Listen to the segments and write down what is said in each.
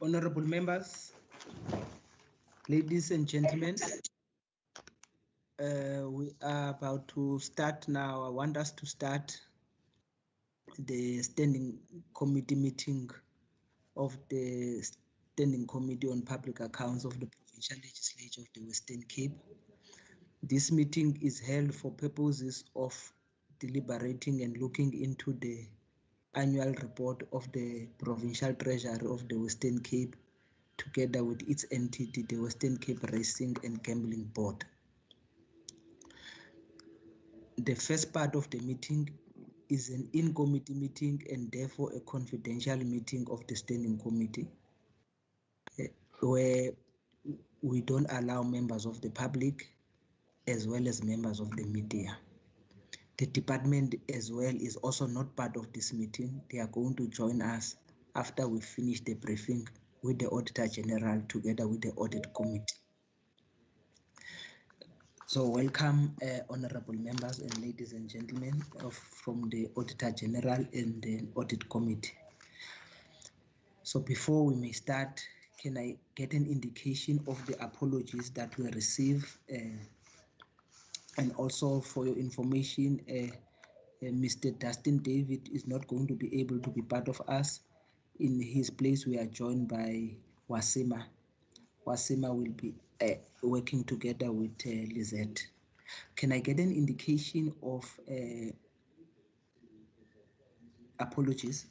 Honorable members, ladies and gentlemen, we are about to start now. I want us to start the standing committee meeting of the Standing Committee on Public Accounts of the Provincial Legislature of the Western Cape. This meeting is held for purposes of deliberating and looking into the annual report of the Provincial Treasury of the Western Cape, together with its entity, the Western Cape Racing and Gambling Board. The first part of the meeting is an in-committee meeting and therefore a confidential meeting of the Standing Committee, where we don't allow members of the public as well as members of the media. The department as well is also not part of this meeting. They are going to join us after we finish the briefing with the Auditor General together with the Audit Committee. So welcome, honorable members and ladies and gentlemen from the Auditor General and the Audit Committee. So before we may start, can I get an indication of the apologies that we receive? And also for your information, Mr. Dustin David is not going to be able to be part of us. In his place, we are joined by Wasima. Wasima will be working together with Lizette. Can I get an indication of apologies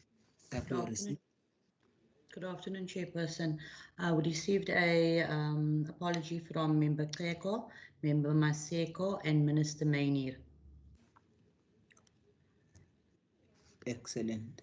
that we received? Good afternoon, Chairperson. We received a apology from Member Keko, Member Maseko, and Minister Mainir. Excellent.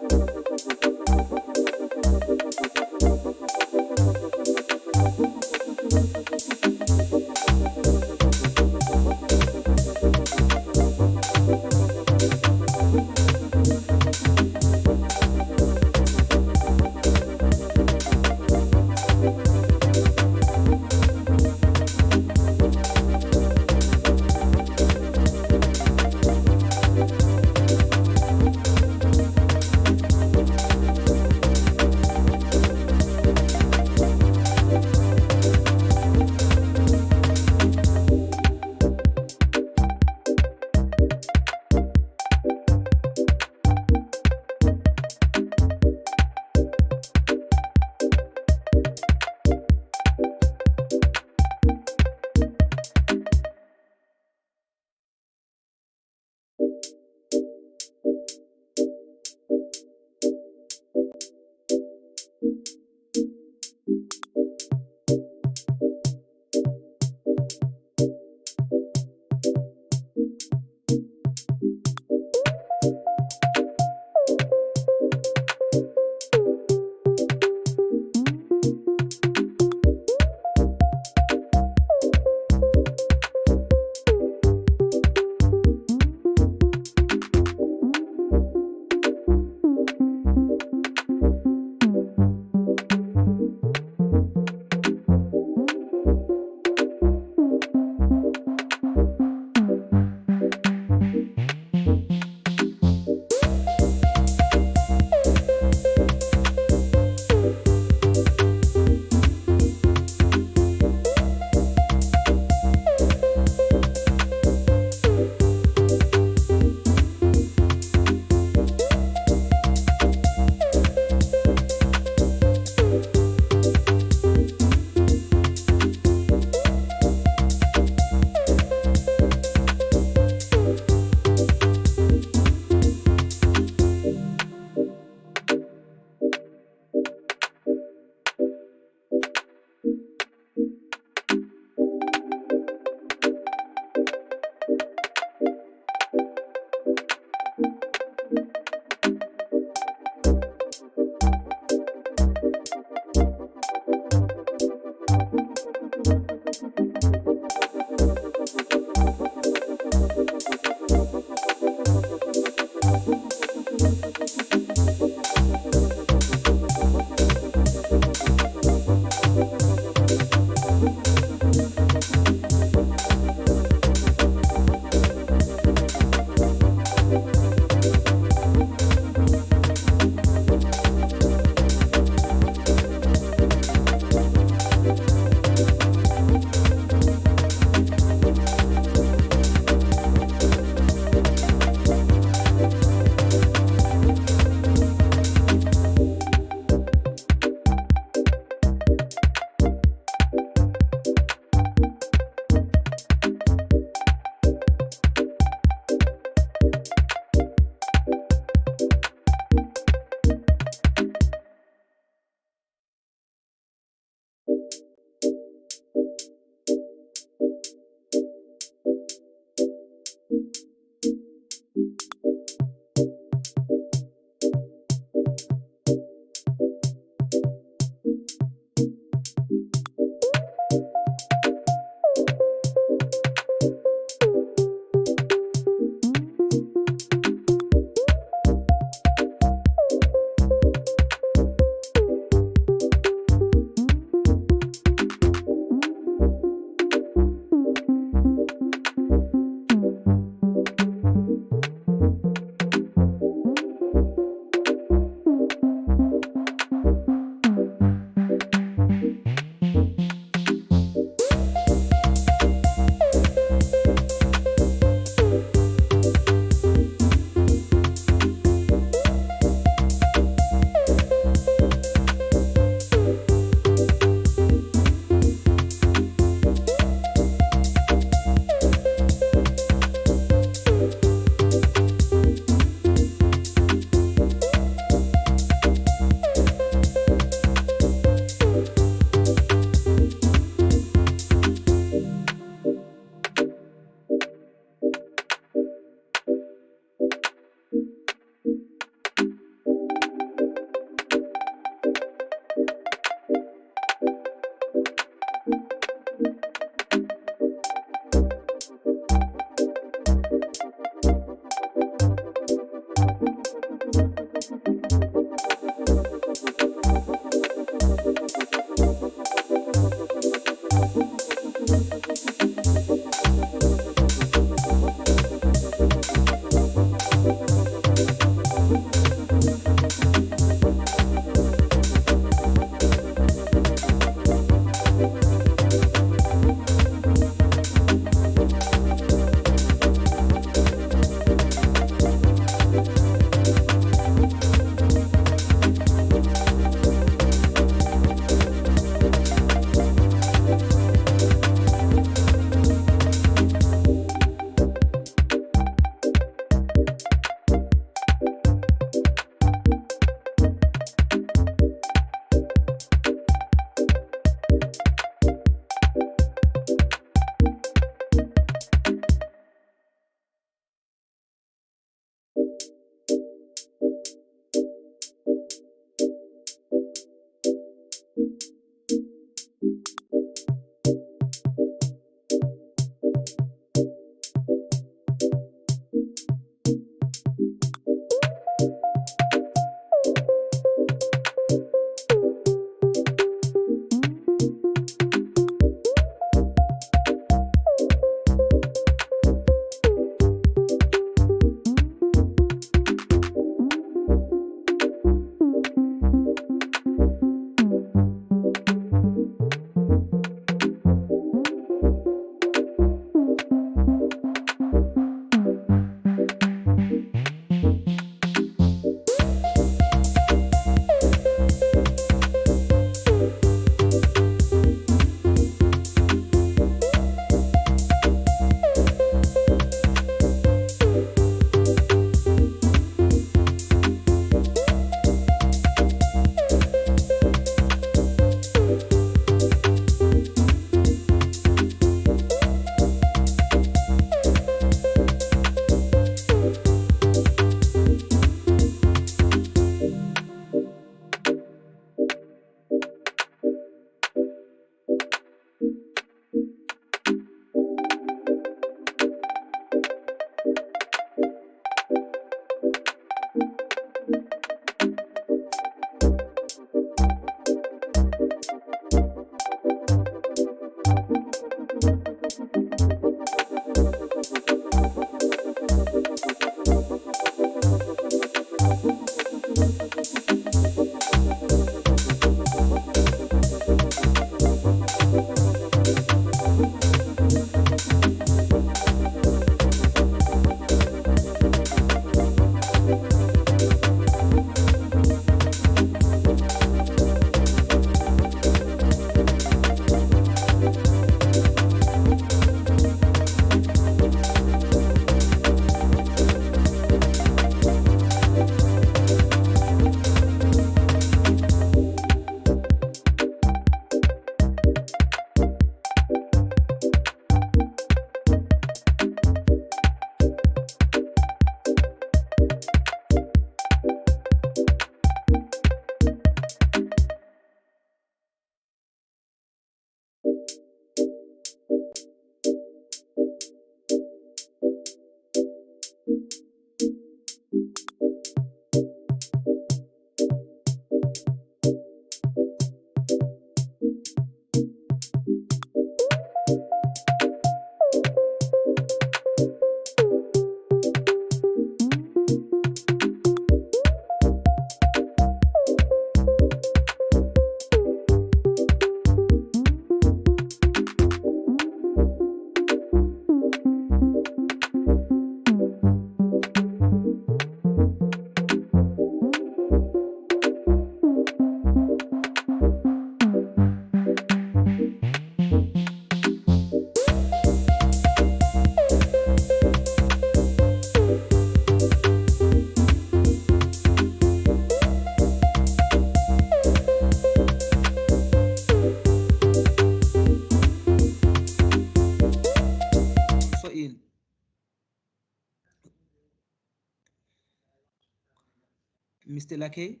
Mr. Lake,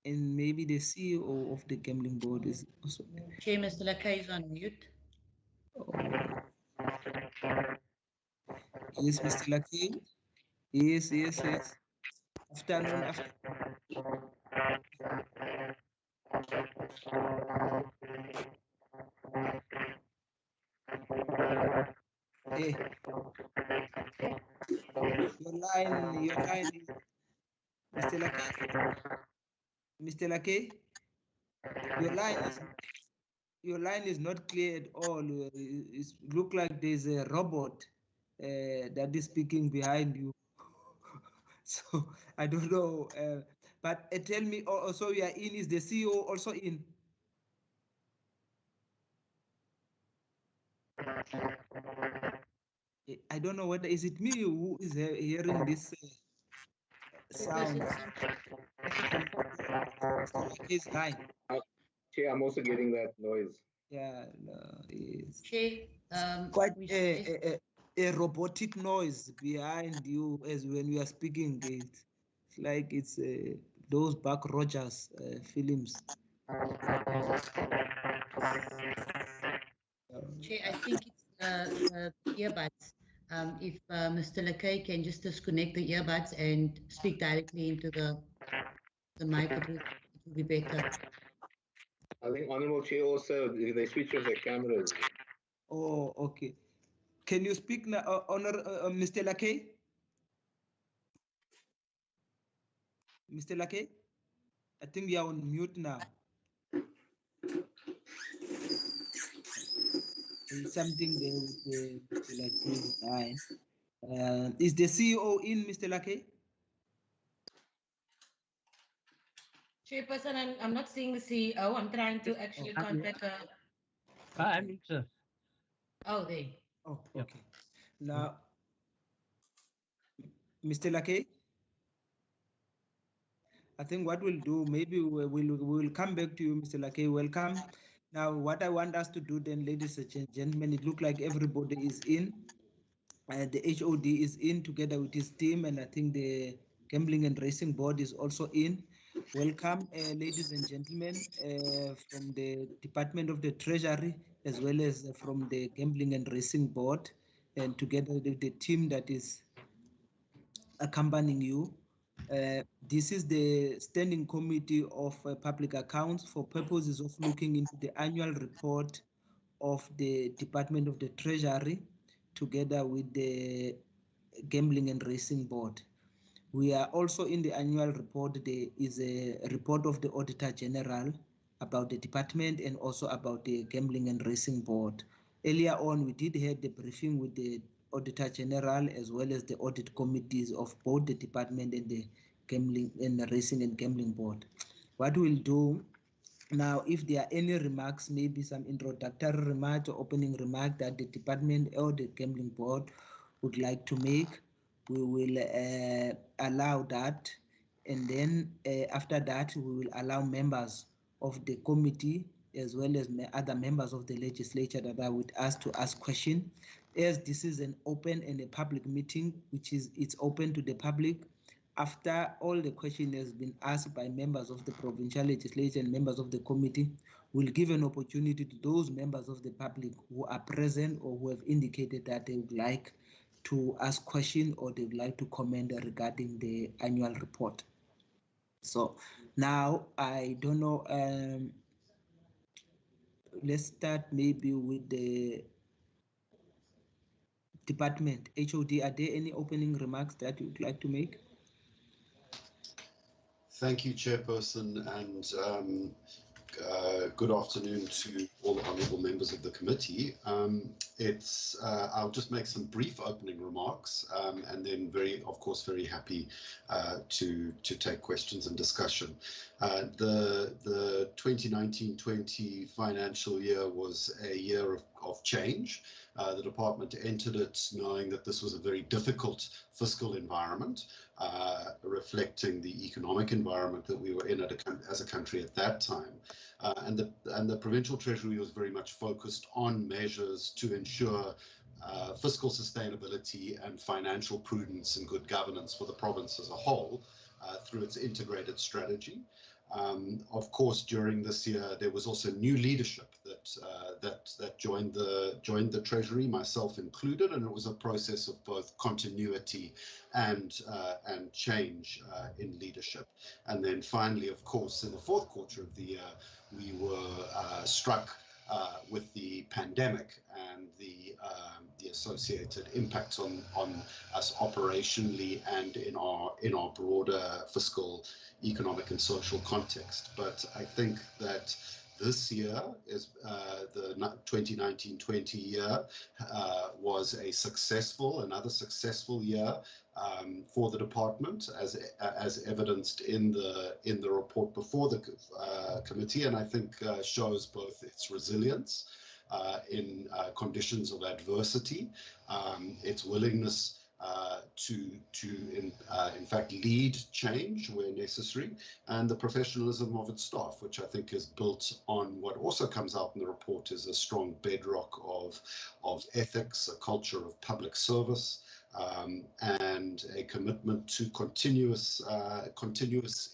and maybe the CEO of the gambling board is also. Chair, Mr. Lakay is on mute. Oh. Yes, Mr. Lake. Yes, yes, yes. Afternoon, Hey, your line is Mr. Lake, your line is not clear at all. It look like there's a robot that is speaking behind you. So I don't know, but tell me. Also, you are in. Is the CEO also in? I don't know whether is it me who is hearing this sound from Mr. Lake's line. Chair, I'm also getting that noise. Yeah, no, it's Chair, quite a robotic noise behind you as when you are speaking. It's like it's those Buck Rogers films. Chair, I think it's the earbuds. If Mr. Lakay can just disconnect the earbuds and speak directly into the mic, it will be better. I think Honorable Chair also, they switch off their cameras. Oh, okay. Can you speak now, Mr. Lakay? Mr. Lakay? I think you are on mute now. There's something there with the Mr. Lakay's line. Is the CEO in, Mr. Lakay? Chairperson, I'm not seeing the CEO. I'm trying to actually contact her. I'm in, sir. Oh, there. Oh, okay. Now, Mr. Lakay, I think what we'll do, maybe we'll come back to you, Mr. Lakay. Welcome. Now, what I want us to do then, ladies and gentlemen, it looks like everybody is in. The HOD is in together with his team, and I think the Gambling and Racing Board is also in. Welcome, ladies and gentlemen, from the Department of the Treasury, as well as from the Gambling and Racing Board, and together with the team that is accompanying you. This is the Standing Committee of Public Accounts for purposes of looking into the annual report of the Department of the Treasury, together with the Gambling and Racing Board. We are also in the annual report. There is a report of the Auditor General about the department and also about the Gambling and Racing Board. Earlier on, we did have the briefing with the Auditor General as well as the audit committees of both the department and the Gambling and the Racing and Gambling Board. What we'll do now, if there are any remarks, maybe some introductory remarks or opening remarks that the department or the Gambling Board would like to make, we will allow that. And then after that, we will allow members of the committee as well as other members of the legislature that are with us to ask questions. As this is an open and a public meeting, which is it's open to the public, after all the question has been asked by members of the provincial legislature and members of the committee, we'll give an opportunity to those members of the public who are present or who have indicated that they would like to ask questions or they would like to comment regarding the annual report. So now I don't know, let's start maybe with the department. HOD, are there any opening remarks that you would like to make? Thank you, Chairperson, and good afternoon to all the honourable members of the committee. I'll just make some brief opening remarks, and then of course, very happy to take questions and discussion. The 2019-20 financial year was a year of change. The department entered it knowing that this was a very difficult fiscal environment, reflecting the economic environment that we were in as a country at that time. And the Provincial Treasury was very much focused on measures to ensure fiscal sustainability and financial prudence and good governance for the province as a whole through its integrated strategy. Of course, during this year, there was also new leadership that joined the Treasury, myself included, and it was a process of both continuity and change in leadership. And then finally, of course, in the fourth quarter of the year, we were struck with the pandemic and the associated impacts on us operationally and in our broader fiscal, economic and social context. But I think that this year is the 2019-20 year was another successful year for the department, as evidenced in the report before the committee, and I think shows both its resilience in conditions of adversity, its willingness to in fact lead change where necessary, and the professionalism of its staff, which I think is built on what also comes out in the report is a strong bedrock of ethics, a culture of public service, and a commitment to continuous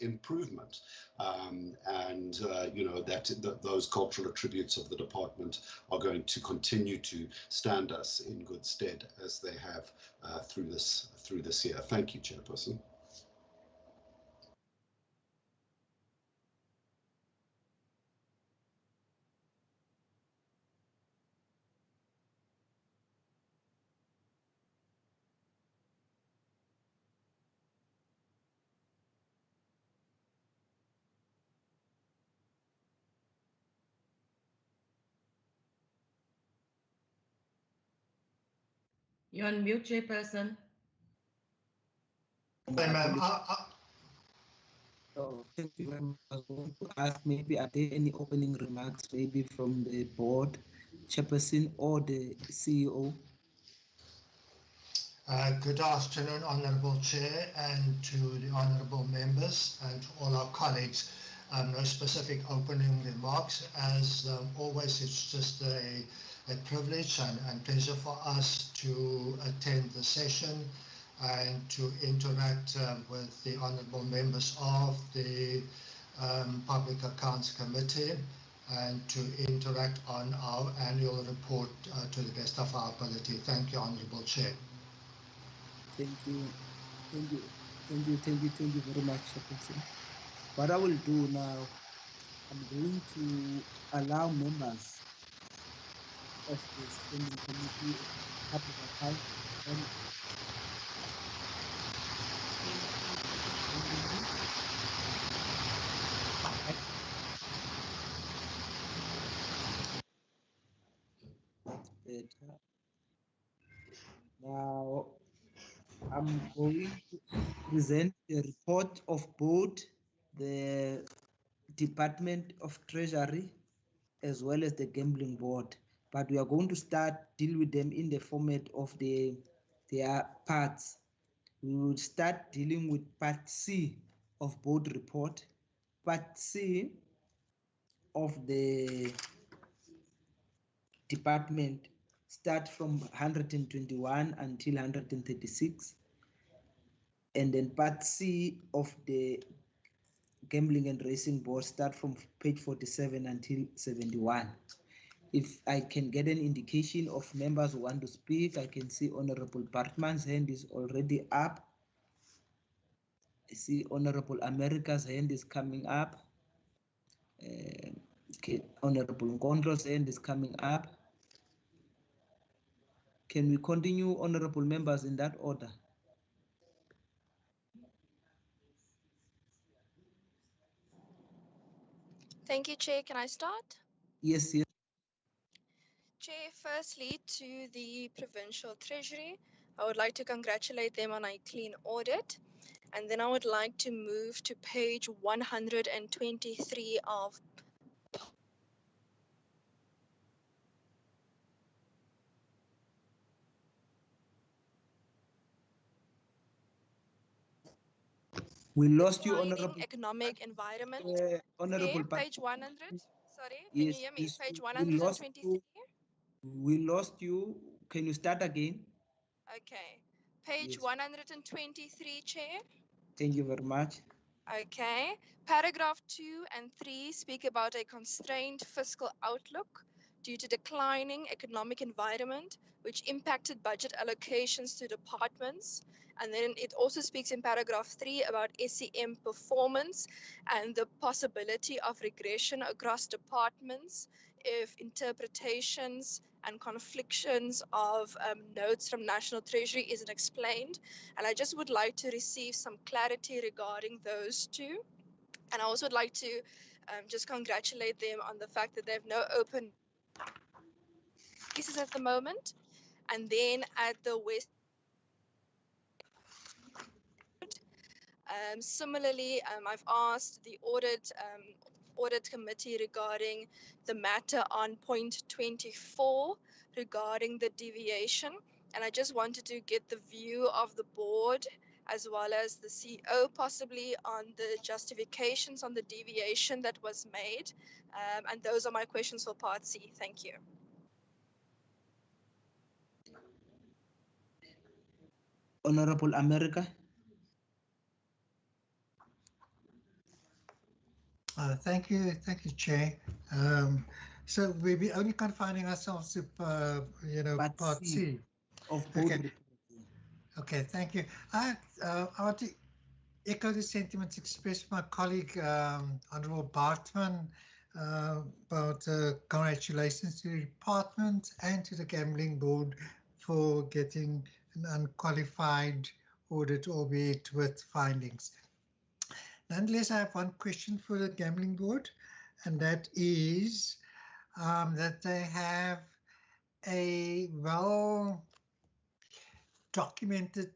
improvement, and you know that those cultural attributes of the department are going to continue to stand us in good stead as they have through this year. Thank you, Chairperson. You're on mute, Chairperson. Oh, thank you very much. I was going to ask, maybe are there any opening remarks, maybe from the board, Chairperson or the CEO? Good afternoon, Honourable Chair, and to the honourable members and to all our colleagues. No specific opening remarks. As always, it's just a privilege and pleasure for us to attend the session and to interact with the honourable members of the Public Accounts Committee and to interact on our annual report to the best of our ability. Thank you, Honourable Chair. Thank you very much, Chairperson. What I will do now, I'm going to allow members of the Standing Committee of Public Accounts and now I'm going to present the report of both the Department of Treasury as well as the Gambling Board, but we are going to deal with them in the format of their parts. We will start dealing with Part C of both report. Part C of the department start from 121 until 136, and then Part C of the Gambling and Racing Board start from page 47 until 71. If I can get an indication of members who want to speak, I can see Honorable Bartman's hand is already up. I see Honorable America's hand is coming up. Okay, Honorable Nkondlo's hand is coming up. Can we continue, honorable members, in that order? Thank you, Chair. Can I start? Yes, yes. Chair, firstly, to the Provincial Treasury, I would like to congratulate them on a clean audit. And then I would like to move to page 123 of We lost you, Declining honorable economic environment. honorable Chair, page 100. Sorry, can yes, you hear me? yes, Page we lost 123. you. We lost you. can you start again? Okay. Page Yes. 123, Chair. Thank you very much. Okay. Paragraph 2 and 3 speak about a constrained fiscal outlook due to declining economic environment, which impacted budget allocations to departments. And then it also speaks in paragraph 3 about SEM performance and the possibility of regression across departments if interpretations and conflictions of notes from National Treasury isn't explained. And I just would like to receive some clarity regarding those two. And I also would like to just congratulate them on the fact that they have no open cases at the moment. And then at the West, similarly, I've asked the audit committee regarding the matter on point 24 regarding the deviation. And I just wanted to get the view of the board as well as the CEO possibly on the justifications on the deviation that was made. And those are my questions for part C. Thank you. Honorable America. Thank you, Chair. So we'll be only confining ourselves to, part C. Of both. Okay. Okay, thank you. I want to echo the sentiments expressed by my colleague, Honourable Bartman, about congratulations to the department and to the Gambling Board for getting an unqualified audit, albeit with findings. Nonetheless, I have one question for the Gambling Board, and that is that they have a well documented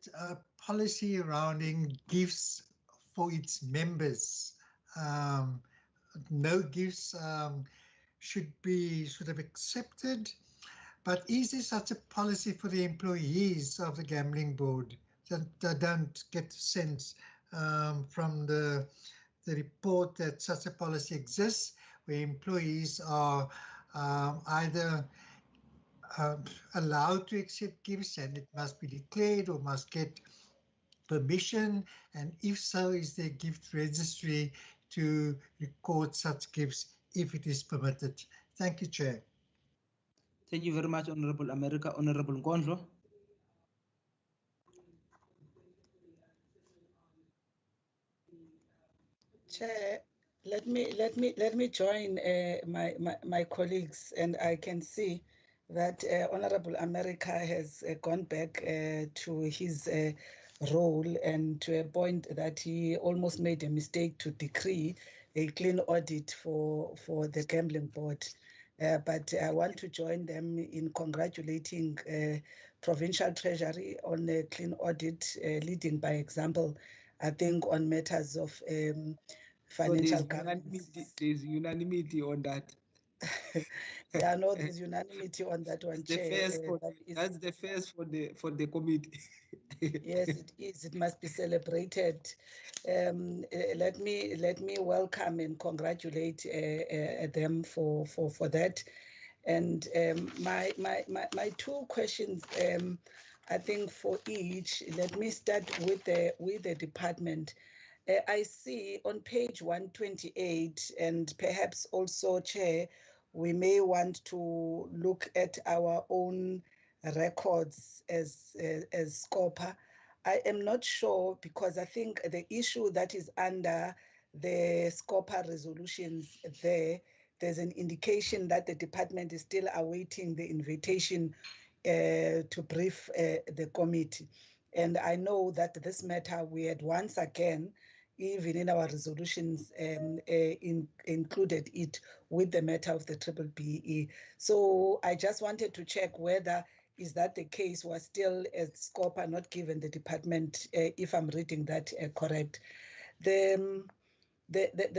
policy surrounding gifts for its members. No gifts should have accepted, but is there such a policy for the employees of the Gambling Board? That don't get the sense from the report that such a policy exists, where employees are either allowed to accept gifts and it must be declared or must get permission, and if so, is there a gift registry to record such gifts if it is permitted? Thank you, Chair. Thank you very much, Honorable America. Honorable Nkondlo. Chair, let me join my colleagues, and I can see that Honorable America has gone back to his role, and to a point that he almost made a mistake to decree a clean audit for the Gambling Board. But I want to join them in congratulating Provincial Treasury on a clean audit, leading by example, I think, on matters of financial governance. There's unanimity on that. Yeah, no, there's unanimity on that one, Chair. That's the first for the committee. Yes, it is. It must be celebrated. Let me welcome and congratulate them for that. And my two questions, I think, for each. Let me start with the department. I see on page 128, and perhaps also, Chair, we may want to look at our own records as SCOPA. I am not sure, because I think the issue that is under the SCOPA resolutions there's an indication that the department is still awaiting the invitation to brief the committee. And I know that this matter, we had once again, even in our resolutions, included it with the matter of the BBBE. So I just wanted to check whether is that the case, was still as SCOPA not given the department, if I'm reading that correct. The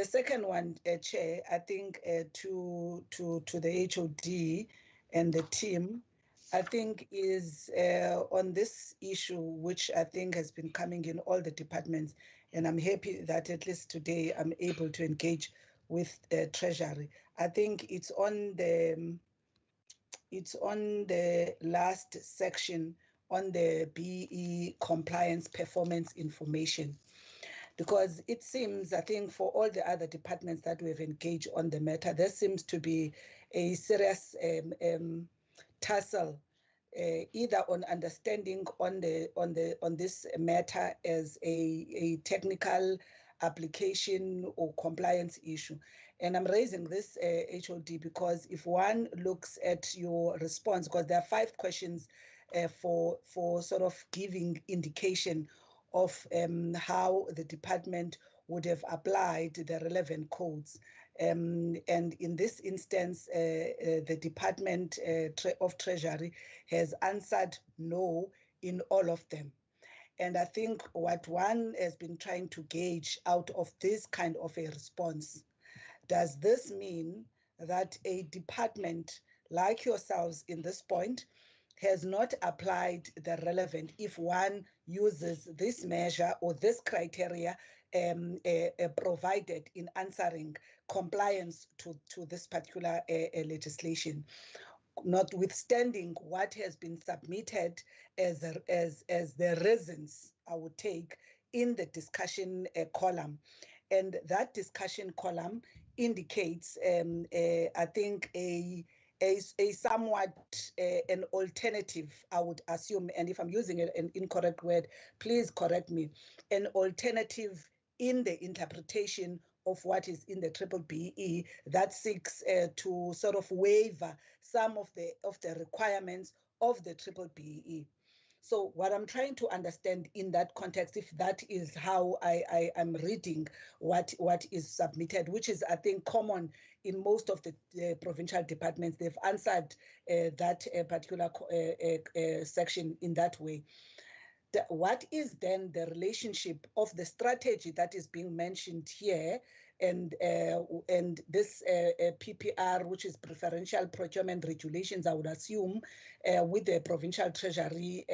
second one, Chair, I think to the HOD and the team, I think is on this issue, which I think has been coming in all the departments, and I'm happy that at least today I'm able to engage with Treasury. I think it's on the It's on the last section on the BE compliance performance information, because it seems, I think, for all the other departments that we've engaged on the matter, there seems to be a serious tussle, either on understanding on this matter as a technical application or compliance issue. And I'm raising this HOD because if one looks at your response, because there are 5 questions for sort of giving indication of how the department would have applied the relevant codes. And in this instance, the Department of Treasury has answered no in all of them. And I think what one has been trying to gauge out of this kind of a response, does this mean that a department like yourselves in this point has not applied the relevant, if one uses this measure or this criteria provided in answering compliance to this particular legislation, notwithstanding what has been submitted as the reasons I would take in the discussion column. And that discussion column indicates, I think, a somewhat an alternative, I would assume, and if I'm using an incorrect word, please correct me, an alternative in the interpretation of what is in the triple BE that seeks to sort of waiver some of the requirements of the triple BE. So what I'm trying to understand in that context, if that is how I am reading what is submitted, which is, I think, common in most of the provincial departments, they've answered that particular section in that way. What is then the relationship of the strategy that is being mentioned here and this PPR, which is preferential procurement regulations, I would assume, with the provincial treasury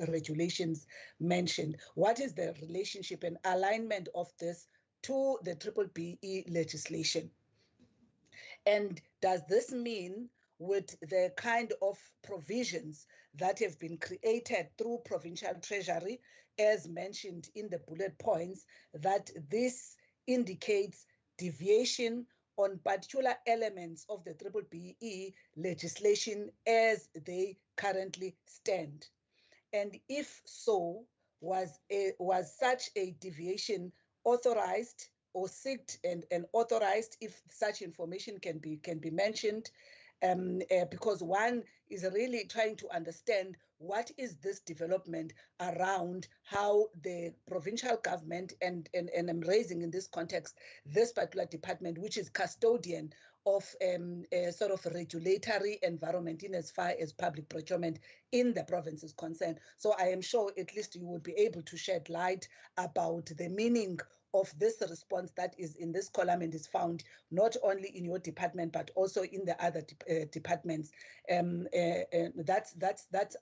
regulations mentioned? What is the relationship and alignment of this to the triple BE legislation? And does this mean, with the kind of provisions that have been created through provincial treasury, as mentioned in the bullet points, that this indicates deviation on particular elements of the triple BE legislation as they currently stand? And if so, was such a deviation authorized or sought and authorized, if such information can be mentioned, because one is really trying to understand what is this development around how the provincial government, and I'm raising in this context this particular department, which is custodian of a sort of regulatory environment in as far as public procurement in the province is concerned. So I am sure at least you would be able to shed light about the meaning of this response that is in this column and is found not only in your department but also in the other departments. That's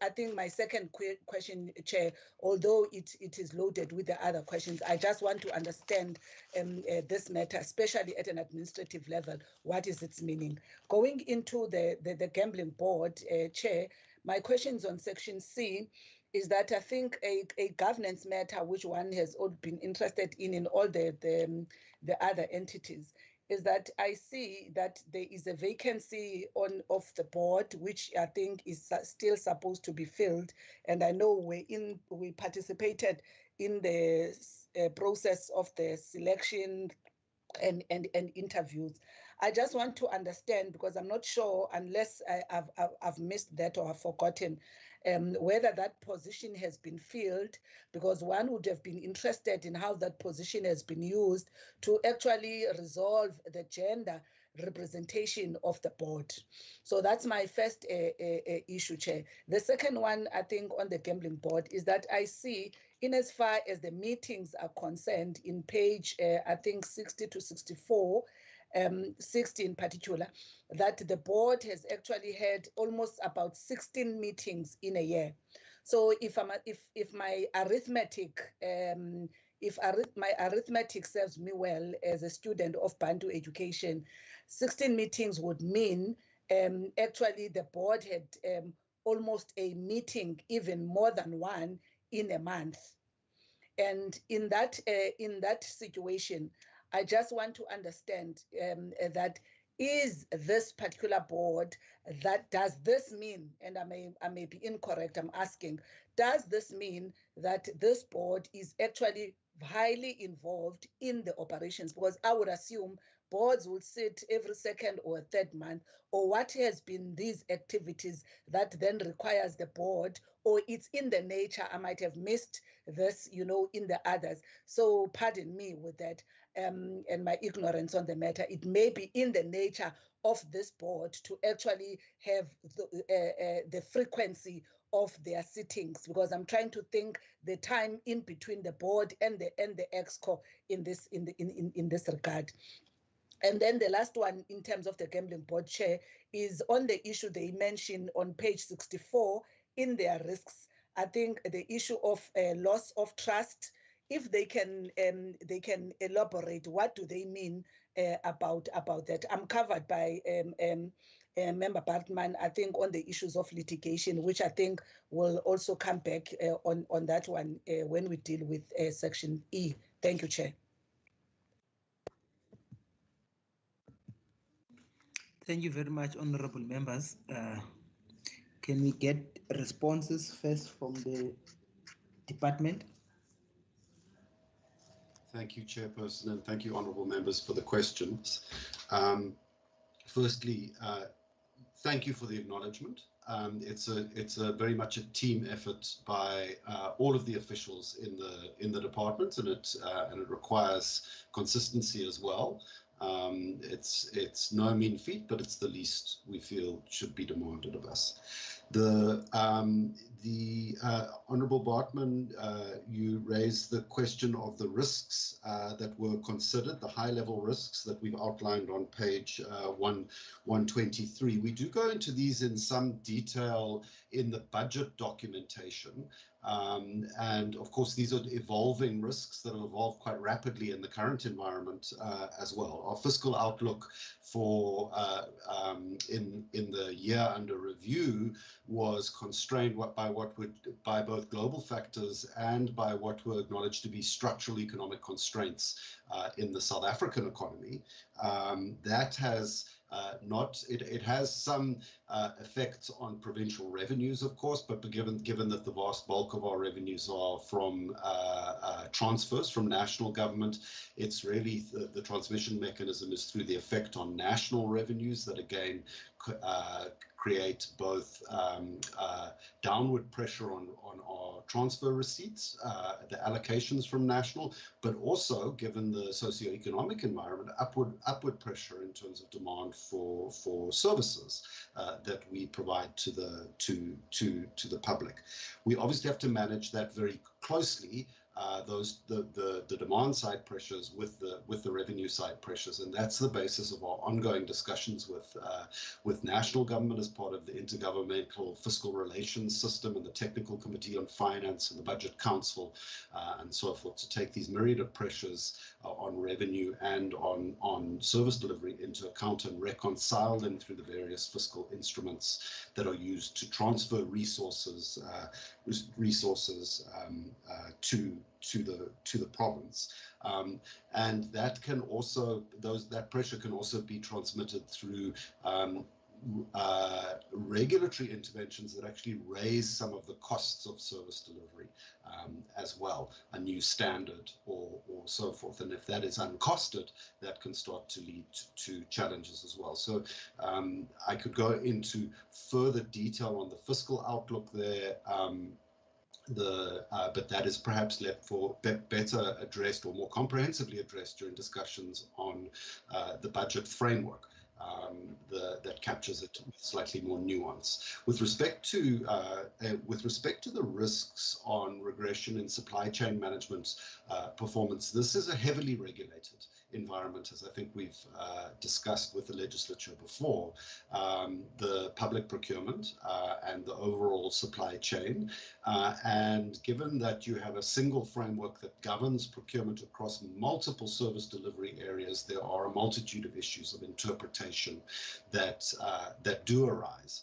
I think my second question, Chair. Although it is loaded with the other questions, I just want to understand this matter, especially at an administrative level. What is its meaning? Going into the gambling board, Chair, my questions on section C is that I think a governance matter which one has all been interested in all the other entities, is that I see that there is a vacancy of the board, which I think is still supposed to be filled. And I know we participated in the process of the selection and interviews. I just want to understand, because I'm not sure, unless I've missed that or I've forgotten, whether that position has been filled, because one would have been interested in how that position has been used to actually resolve the gender representation of the board. So that's my first issue, Chair. The second one, I think, on the gambling board is that I see, in as far as the meetings are concerned, in page, I think, 60 to 64, 60 in particular, that the board has actually had almost about 16 meetings in a year. So if my arithmetic my arithmetic serves me well as a student of Bantu education, 16 meetings would mean actually the board had almost a meeting, even more than one, in a month. And in that situation, I just want to understand that is this particular board, that does this mean, and I may be incorrect, I'm asking, does this mean that this board is actually highly involved in the operations? Because I would assume boards will sit every second or third month, or what has been these activities that then requires the board, or it's in the nature, I might have missed this, in the others. So pardon me with that and my ignorance on the matter. It may be in the nature of this board to actually have the frequency of their sittings, because I'm trying to think the time in between the board and the ExCo in this regard. And then the last one, in terms of the gambling board chair, is on the issue they mentioned on page 64 in their risks. I think the issue of loss of trust, if they can elaborate, what do they mean about that? I'm covered by Member Bartman, I think, on the issues of litigation, which I think will also come back on that one when we deal with Section E. Thank you, Chair. Thank you very much, honorable members. Can we get responses first from the department? Thank you, Chairperson, and thank you, honourable members, for the questions. Firstly, thank you for the acknowledgement. It's a very much a team effort by all of the officials in the department, and it requires consistency as well. It's no mean feat, but it's the least we feel should be demanded of us. The Honourable Bartman, you raised the question of the risks that were considered, the high-level risks that we've outlined on page 123. We do go into these in some detail in the budget documentation. And of course, these are evolving risks that have evolved quite rapidly in the current environment as well. Our fiscal outlook for in the year under review was constrained by both global factors and by what were acknowledged to be structural economic constraints in the South African economy. That has it has some effects on provincial revenues, of course, but given that the vast bulk of our revenues are from transfers from national government, it's really the transmission mechanism is through the effect on national revenues that again create both downward pressure on our transfer receipts, the allocations from national, but also, given the socioeconomic environment, upward pressure in terms of demand for services that we provide to the public. We obviously have to manage that very closely. The demand side pressures with the revenue side pressures, and that's the basis of our ongoing discussions with national government as part of the Intergovernmental Fiscal Relations System and the Technical Committee on Finance and the Budget Council and so forth, to take these myriad of pressures on revenue and on service delivery into account and reconcile them through the various fiscal instruments that are used to transfer resources to the province, and that can also that pressure can also be transmitted through regulatory interventions that actually raise some of the costs of service delivery as well, a new standard or so forth. And if that is uncosted, that can start to lead to challenges as well. So I could go into further detail on the fiscal outlook there. But that is perhaps left for better addressed or more comprehensively addressed during discussions on the budget framework that captures it with slightly more nuance. With respect to the risks on regression in supply chain management performance, this is a heavily regulated environment, as I think we've discussed with the legislature before, the public procurement and the overall supply chain. And given that you have a single framework that governs procurement across multiple service delivery areas, there are a multitude of issues of interpretation that do arise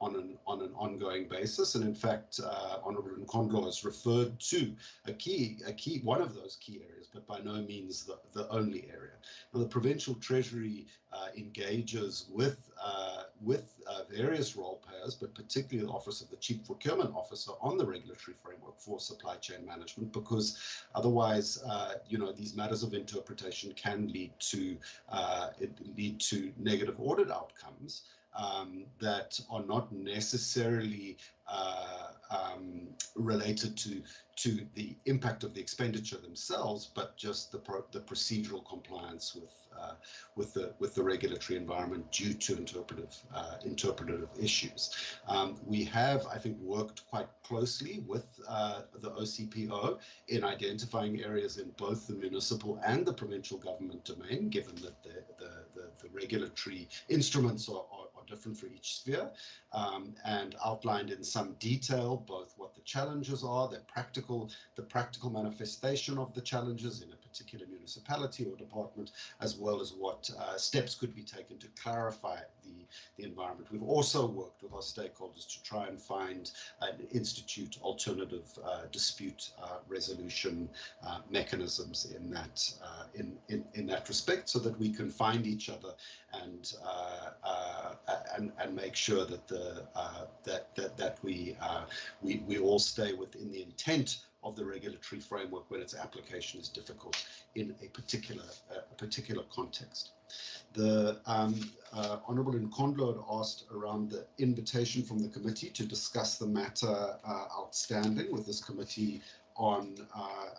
on an ongoing basis. And in fact, Honourable Nkondlo has referred to one of those key areas, but by no means the only area. Now, the Provincial Treasury engages with various role players, but particularly the Office of the Chief Procurement Officer on the regulatory framework for supply chain management, because otherwise, these matters of interpretation can lead to negative audit outcomes that are not necessarily related to the impact of the expenditure themselves, but just the procedural compliance with the regulatory environment due to interpretive issues. We have, I think, worked quite closely with the OCPO in identifying areas in both the municipal and the provincial government domain, given that the regulatory instruments are different for each sphere, and outlined in some detail both what the challenges are, the practical manifestation of the challenges in a particular municipality or department, as well as what steps could be taken to clarify the environment. We've also worked with our stakeholders to try and find and institute alternative dispute resolution mechanisms in that respect, so that we can find each other and make sure that we all stay within the intent of the regulatory framework when its application is difficult in a particular context. The Honourable Nkondlo had asked around the invitation from the committee to discuss the matter outstanding with this committee on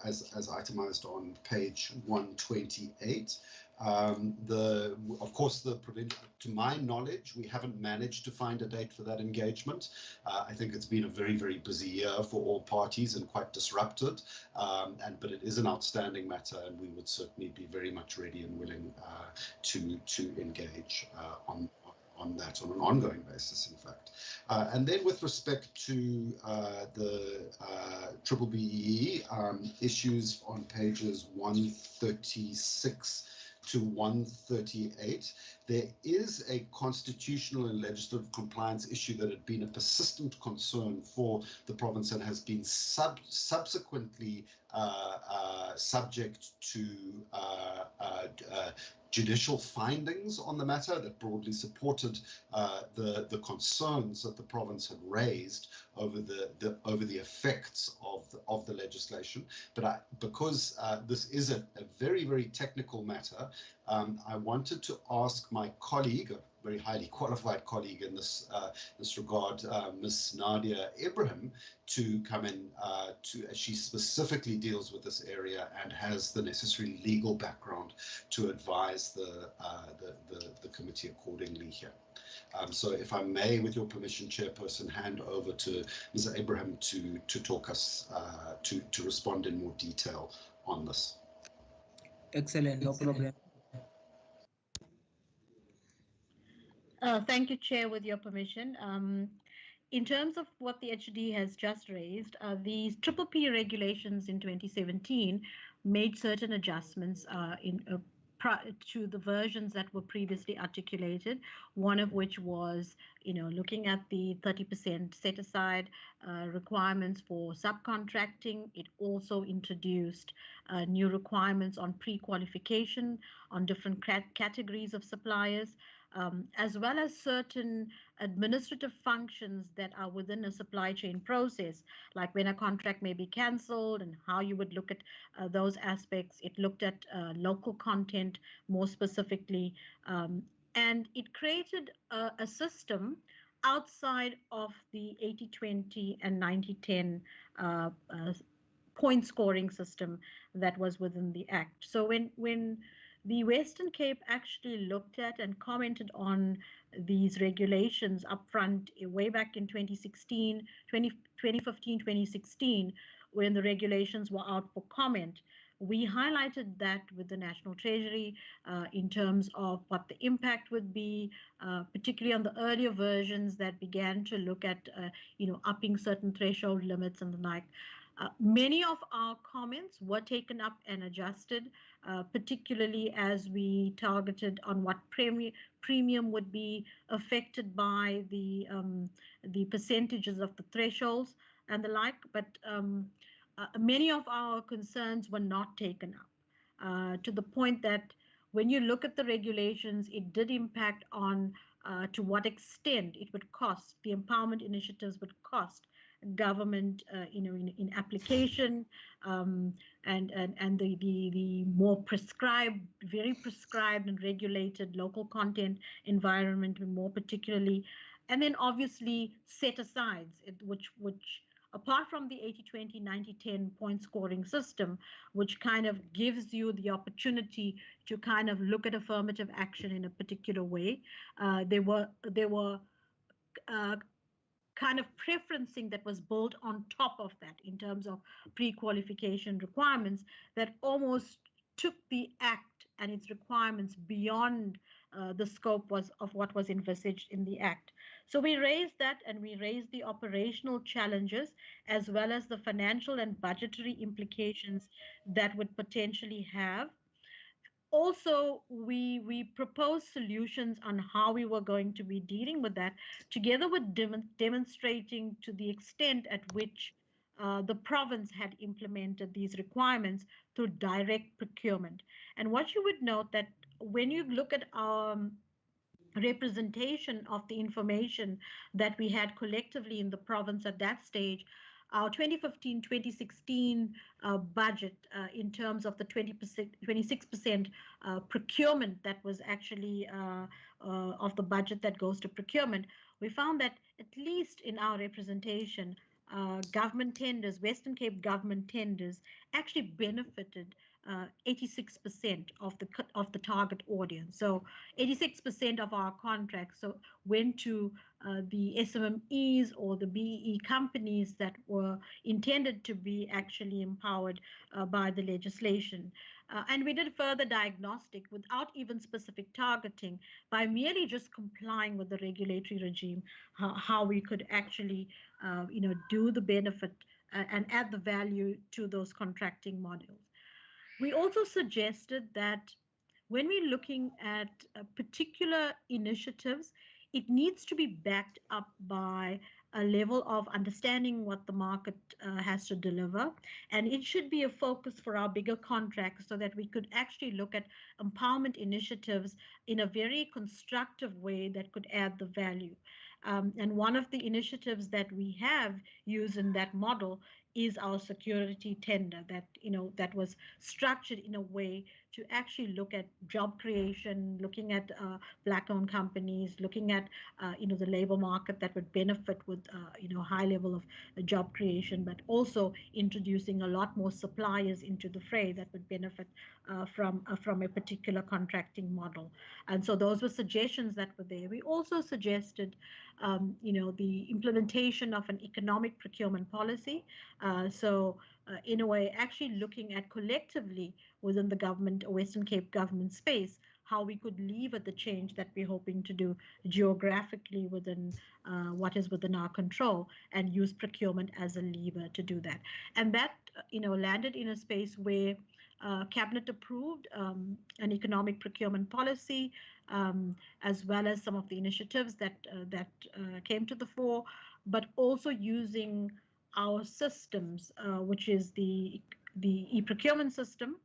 as itemized on page 128. Of course, to my knowledge, we haven't managed to find a date for that engagement. I think it's been a very, very busy year for all parties and quite disrupted. But it is an outstanding matter, and we would certainly be very much ready and willing to engage on that on an ongoing basis, in fact. And then with respect to the BBBEE issues on pages 136 to 138, there is a constitutional and legislative compliance issue that had been a persistent concern for the province and has been subsequently subject to judicial findings on the matter that broadly supported the concerns that the province had raised over the effects of the legislation. But because this is a very, very technical matter, I wanted to ask my colleague, a very highly qualified colleague in this regard, Ms. Nadia Ibrahim, to come in as she specifically deals with this area and has the necessary legal background to advise the committee accordingly here. So if I may, with your permission, Chairperson, hand over to Ms. Ibrahim to talk us, to respond in more detail on this. Excellent, no problem. Thank you, Chair, with your permission. In terms of what the HD has just raised, the PPP regulations in 2017 made certain adjustments to the versions that were previously articulated, one of which was, looking at the 30% set aside requirements for subcontracting. It also introduced new requirements on pre-qualification on different categories of suppliers, as well as certain administrative functions that are within a supply chain process, like when a contract may be cancelled and how you would look at those aspects. It looked at local content more specifically, and it created a system outside of the 80-20 and 90-10 point scoring system that was within the Act. So when the Western Cape actually looked at and commented on these regulations upfront way back in 2015, 2016, when the regulations were out for comment, We highlighted that with the National Treasury in terms of what the impact would be, particularly on the earlier versions that began to look at, upping certain threshold limits and the like. Many of our comments were taken up and adjusted, particularly as we targeted on what premium would be affected by the percentages of the thresholds and the like. But many of our concerns were not taken up, to the point that when you look at the regulations, it did impact on to what extent it would cost, the empowerment initiatives would cost government, in application, and the more prescribed, very prescribed and regulated local content environment, more particularly, and then obviously set asides, which apart from the 80-20, 90-10 point scoring system, which kind of gives you the opportunity to kind of look at affirmative action in a particular way, there were kind of preferencing that was built on top of that in terms of pre-qualification requirements that almost took the act and its requirements beyond the scope of what was envisaged in the act. So we raised that, and we raised the operational challenges as well as the financial and budgetary implications that would potentially have. Also, we proposed solutions on how we were going to be dealing with that, together with demonstrating to the extent at which the province had implemented these requirements through direct procurement. And what you would note that when you look at our representation of the information that we had collectively in the province at that stage, our 2015-2016 budget in terms of the 26% procurement that was actually of the budget that goes to procurement, we found that at least in our representation, government tenders, Western Cape government tenders, actually benefited 86% of the target audience. So 86% of our contracts went to the SMMEs or the BEE companies that were intended to be actually empowered by the legislation. And we did further diagnostic without even specific targeting, by merely just complying with the regulatory regime, how we could actually do the benefit and add the value to those contracting models. We also suggested that when we're looking at particular initiatives, it needs to be backed up by a level of understanding what the market has to deliver. And it should be a focus for our bigger contracts so that we could actually look at empowerment initiatives in a very constructive way that could add the value. And one of the initiatives that we have used in that model is our security tender that was structured in a way to actually look at job creation, looking at Black-owned companies, looking at the labor market that would benefit with high level of job creation, but also introducing a lot more suppliers into the fray that would benefit from a particular contracting model. And so those were suggestions that were there. We also suggested the implementation of an economic procurement policy. In a way, actually looking at collectively within the government, Western Cape government space, how we could lever the change that we're hoping to do geographically within what is within our control, and use procurement as a lever to do that. And that, landed in a space where Cabinet approved an economic procurement policy, as well as some of the initiatives that came to the fore, but also using our systems, which is the e-procurement system,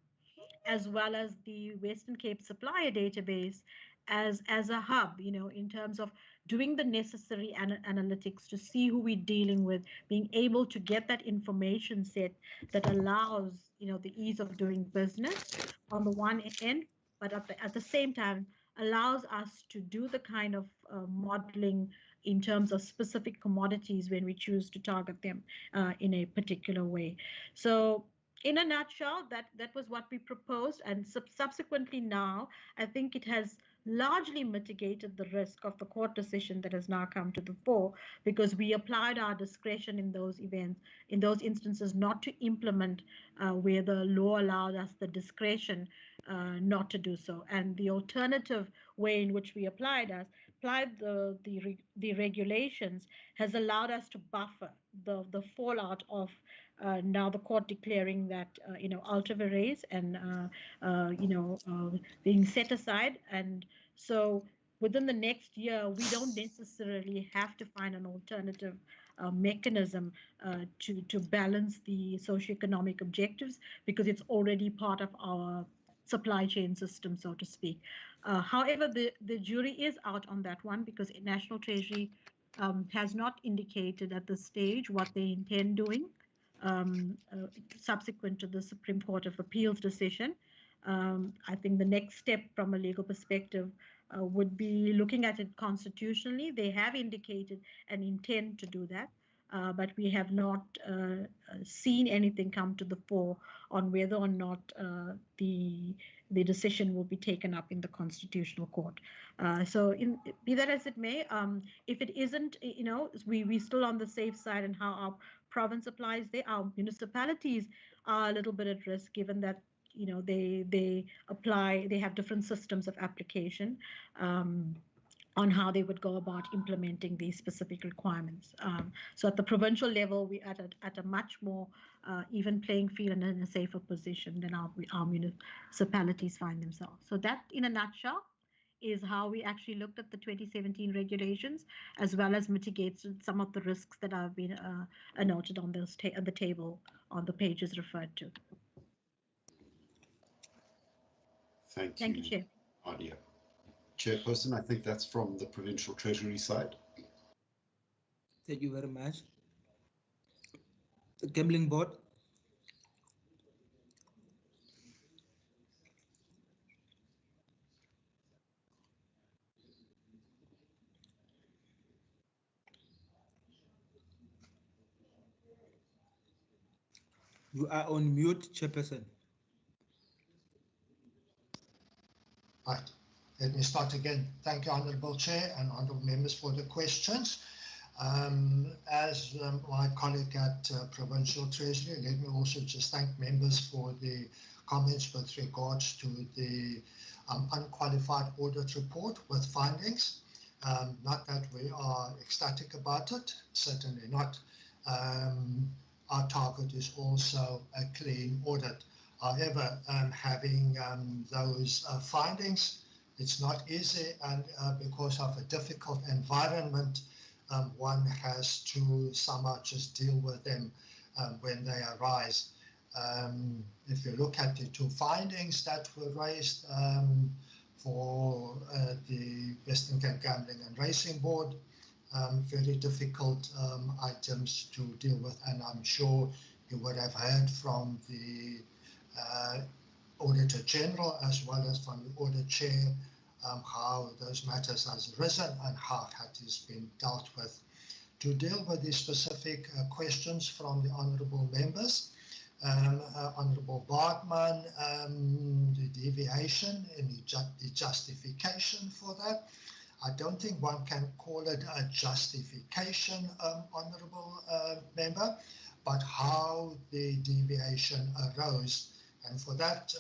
as well as the Western Cape supplier database as a hub, in terms of doing the necessary analytics to see who we're dealing with, being able to get that information set that allows, the ease of doing business on the one end, but at the same time allows us to do the kind of modeling in terms of specific commodities when we choose to target them in a particular way. So in a nutshell, that was what we proposed, and subsequently now, I think it has largely mitigated the risk of the court decision that has now come to the fore, because we applied our discretion in those events, in those instances, not to implement where the law allowed us the discretion not to do so. And the alternative way in which we applied the regulations has allowed us to buffer the fallout of now the court declaring that ultra vires and being set aside. And so within the next year, we don't necessarily have to find an alternative mechanism to balance the socioeconomic objectives, because it's already part of our supply chain system, so to speak. However, the jury is out on that one, because National Treasury has not indicated at this stage what they intend doing subsequent to the Supreme Court of Appeals decision. I think the next step from a legal perspective would be looking at it constitutionally. They have indicated an intent to do that, but we have not seen anything come to the fore on whether or not the decision will be taken up in the Constitutional Court. So be that as it may, if it isn't, we're still on the safe side in how our province applies there. Our municipalities are a little bit at risk, given that they have different systems of application on how they would go about implementing these specific requirements. So at the provincial level, we're at a much more even playing field and in a safer position than our municipalities find themselves. So that, in a nutshell, is how we actually looked at the 2017 regulations, as well as mitigated some of the risks that have been noted on the table on the pages referred to. Thank you, Chair. Adia. Chairperson, I think that's from the Provincial Treasury side. Thank you very much. The Gambling Board. You are on mute, Chairperson. Right. Let me start again. Thank you, Honourable Chair and Honourable Members, for the questions. As my colleague at Provincial Treasury, let me also just thank members for the comments with regards to the unqualified audit report with findings. Not that we are ecstatic about it, certainly not. Our target is also a clean audit. However, having those findings, it's not easy, and because of a difficult environment, one has to somehow just deal with them when they arise. If you look at the two findings that were raised for the Western Cape Gambling and Racing Board, very difficult items to deal with, and I'm sure you would have heard from the Auditor General as well as from the Audit Chair how those matters has arisen and how that has been dealt with. To deal with the specific questions from the Honourable Members, Honourable Bartman, the deviation and the justification for that, I don't think one can call it a justification, Honourable Member, but how the deviation arose. And for that,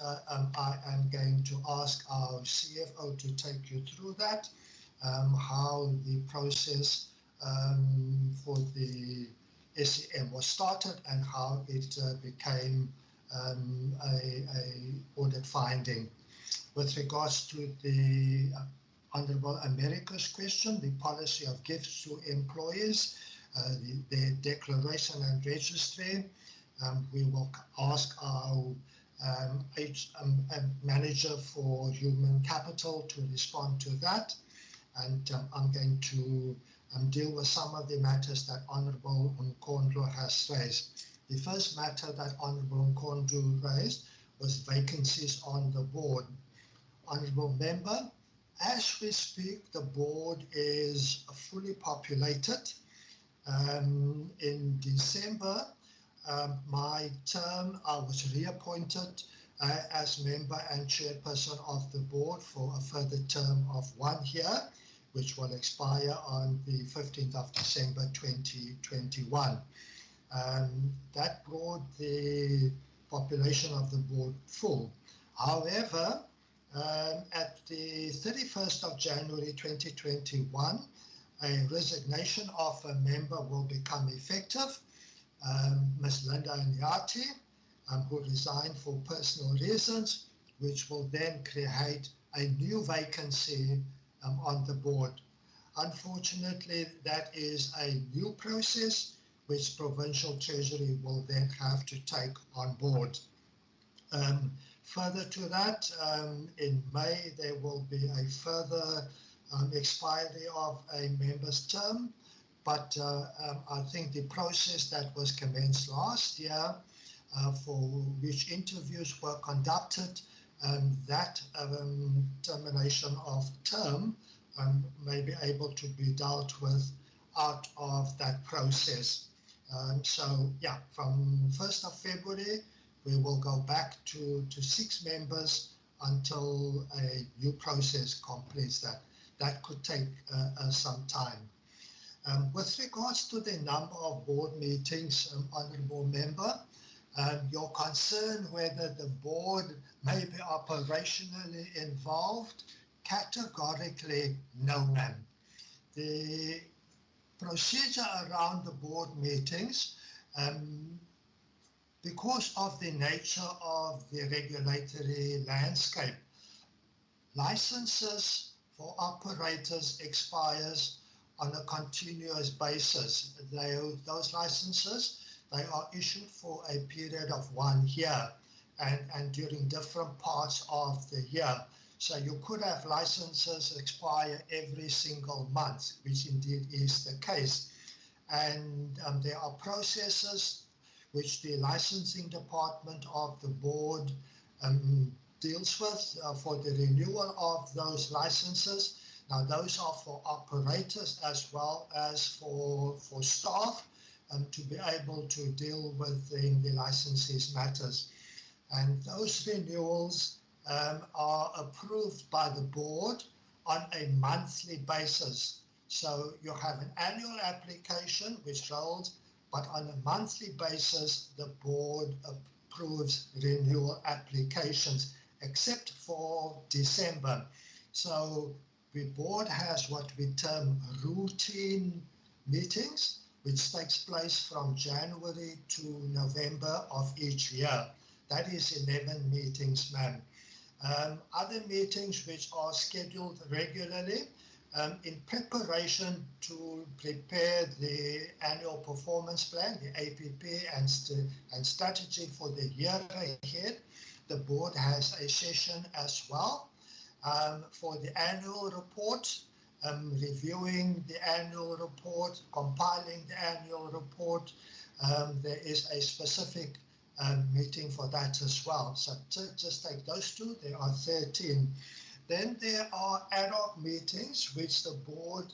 I am going to ask our CFO to take you through that, how the process for the SEM was started and how it became a audit finding. With regards to the Honourable America's question, the policy of gifts to employees, their declaration and registry, we will ask our manager for human capital to respond to that, and I'm going to deal with some of the matters that Honourable Nkondlo has raised. The first matter that Honourable Nkondlo raised was vacancies on the board. Honourable Member, as we speak, the board is fully populated. In December, my term, I was reappointed as member and chairperson of the board for a further term of 1 year, which will expire on the 15th of December 2021. That brought the population of the board full. However, at the 31st of January 2021, a resignation of a member will become effective, Ms. Linda Nyati, who resigned for personal reasons, which will then create a new vacancy on the board. Unfortunately, that is a new process which Provincial Treasury will then have to take on board. Further to that, in May, there will be a further expiry of a member's term, but I think the process that was commenced last year, for which interviews were conducted, that termination of term may be able to be dealt with out of that process. So yeah, from 1st of February, we will go back to 6 members until a new process completes that. That could take some time. With regards to the number of board meetings, Honourable Member, your concern whether the board may be operationally involved, categorically no, ma'am. The procedure around the board meetings, because of the nature of the regulatory landscape, licenses for operators expires on a continuous basis. Those licenses, they are issued for a period of 1 year and during different parts of the year. So you could have licenses expire every single month, which indeed is the case. And there are processes which the licensing department of the board deals with for the renewal of those licenses. Now, those are for operators as well as for staff to be able to deal with the licensees matters. And those renewals are approved by the board on a monthly basis. So you have an annual application which rolls, but on a monthly basis, the board approves renewal applications, except for December. So the board has what we term routine meetings, which takes place from January to November of each year. That is 11 meetings, ma'am. Other meetings which are scheduled regularly in preparation to prepare the annual performance plan, the APP, and strategy for the year ahead. The board has a session as well for the annual report, reviewing the annual report, compiling the annual report. There is a specific meeting for that as well. So just take those two, there are 13. Then there are ad hoc meetings which the board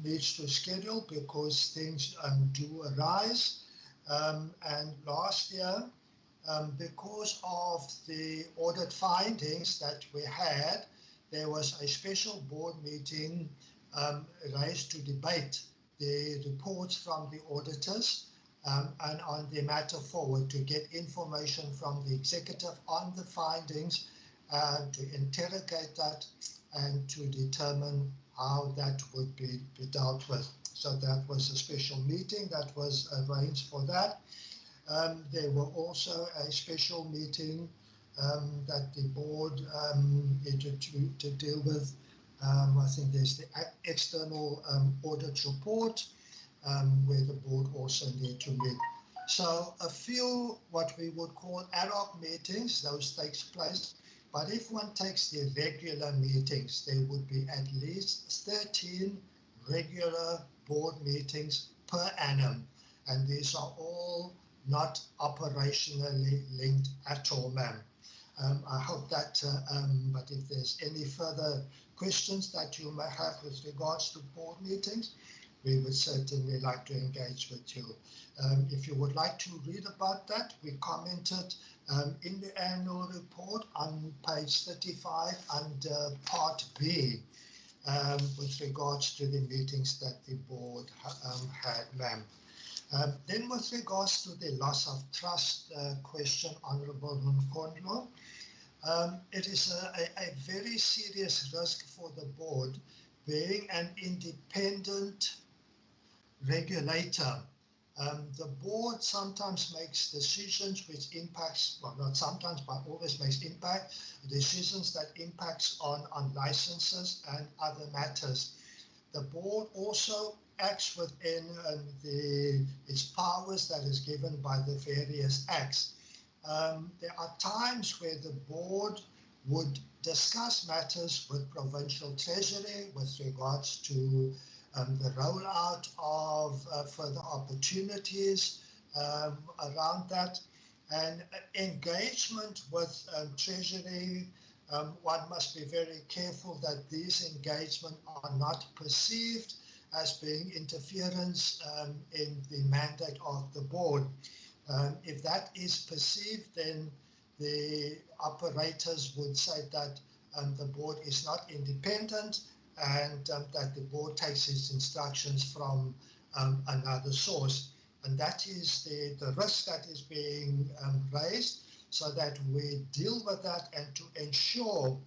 needs to schedule because things do arise. And last year, because of the audit findings that we had, there was a special board meeting raised to debate the reports from the auditors and on the matter forward, to get information from the executive on the findings, to interrogate that and to determine how that would be dealt with. So that was a special meeting that was arranged for that. There were also a special meeting that the board needed to deal with. I think there's the external audit report where the board also need to meet. So a few what we would call ad hoc meetings, those takes place. But if one takes the regular meetings, there would be at least 13 regular board meetings per annum. And these are all not operationally linked at all, ma'am. I hope that, but if there's any further questions that you may have with regards to board meetings, we would certainly like to engage with you. If you would like to read about that, we commented in the annual report on page 35 under Part B with regards to the meetings that the board had, ma'am. Then with regards to the loss of trust question, Honourable Nkondlo, it is a very serious risk for the board being an independent regulator. The board sometimes makes decisions which impacts, well, not sometimes, but always makes decisions that impacts on licenses and other matters. The board also acts within its powers that is given by the various acts. There are times where the board would discuss matters with Provincial Treasury with regards to the rollout of further opportunities around that, and engagement with Treasury. One must be very careful that these engagements are not perceived as being interference in the mandate of the board. If that is perceived, then the operators would say that the board is not independent and that the board takes its instructions from another source. And that is the risk that is being raised, so that we deal with that and to ensure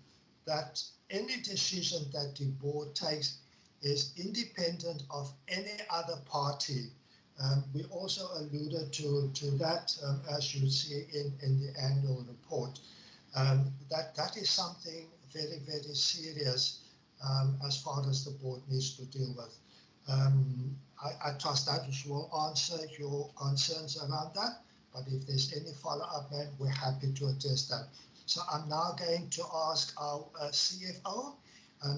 that any decision that the board takes is independent of any other party. We also alluded to that, as you see in the annual report. That is something very, very serious as far as the board needs to deal with. I trust that will answer your concerns around that, but if there's any follow-up, then we're happy to address that. So I'm now going to ask our CFO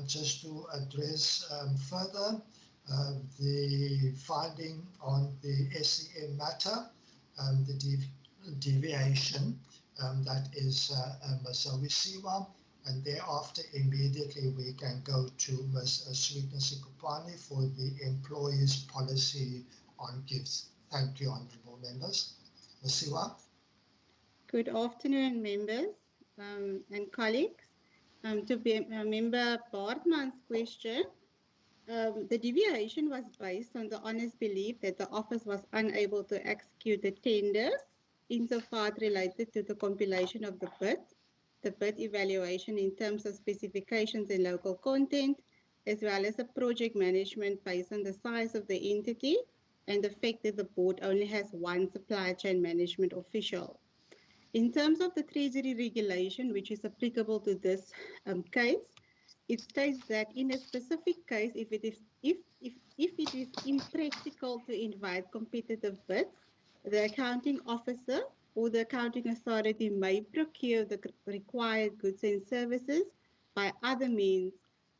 just to address further the finding on the SCM matter, the deviation that is Ms. Owisiwa, and thereafter immediately we can go to Ms. Sweetness Sikupani for the employees policy on gifts. Thank you, honourable members. Ms. Siwa. Good afternoon, members and colleagues. To Member Bartman's question, the deviation was based on the honest belief that the office was unable to execute the tenders insofar related to the compilation of the bid evaluation in terms of specifications and local content, as well as the project management based on the size of the entity and the fact that the board only has one supply chain management official. In terms of the Treasury regulation, which is applicable to this case, it states that in a specific case, if it is impractical to invite competitive bids, the accounting officer or the accounting authority may procure the required goods and services by other means,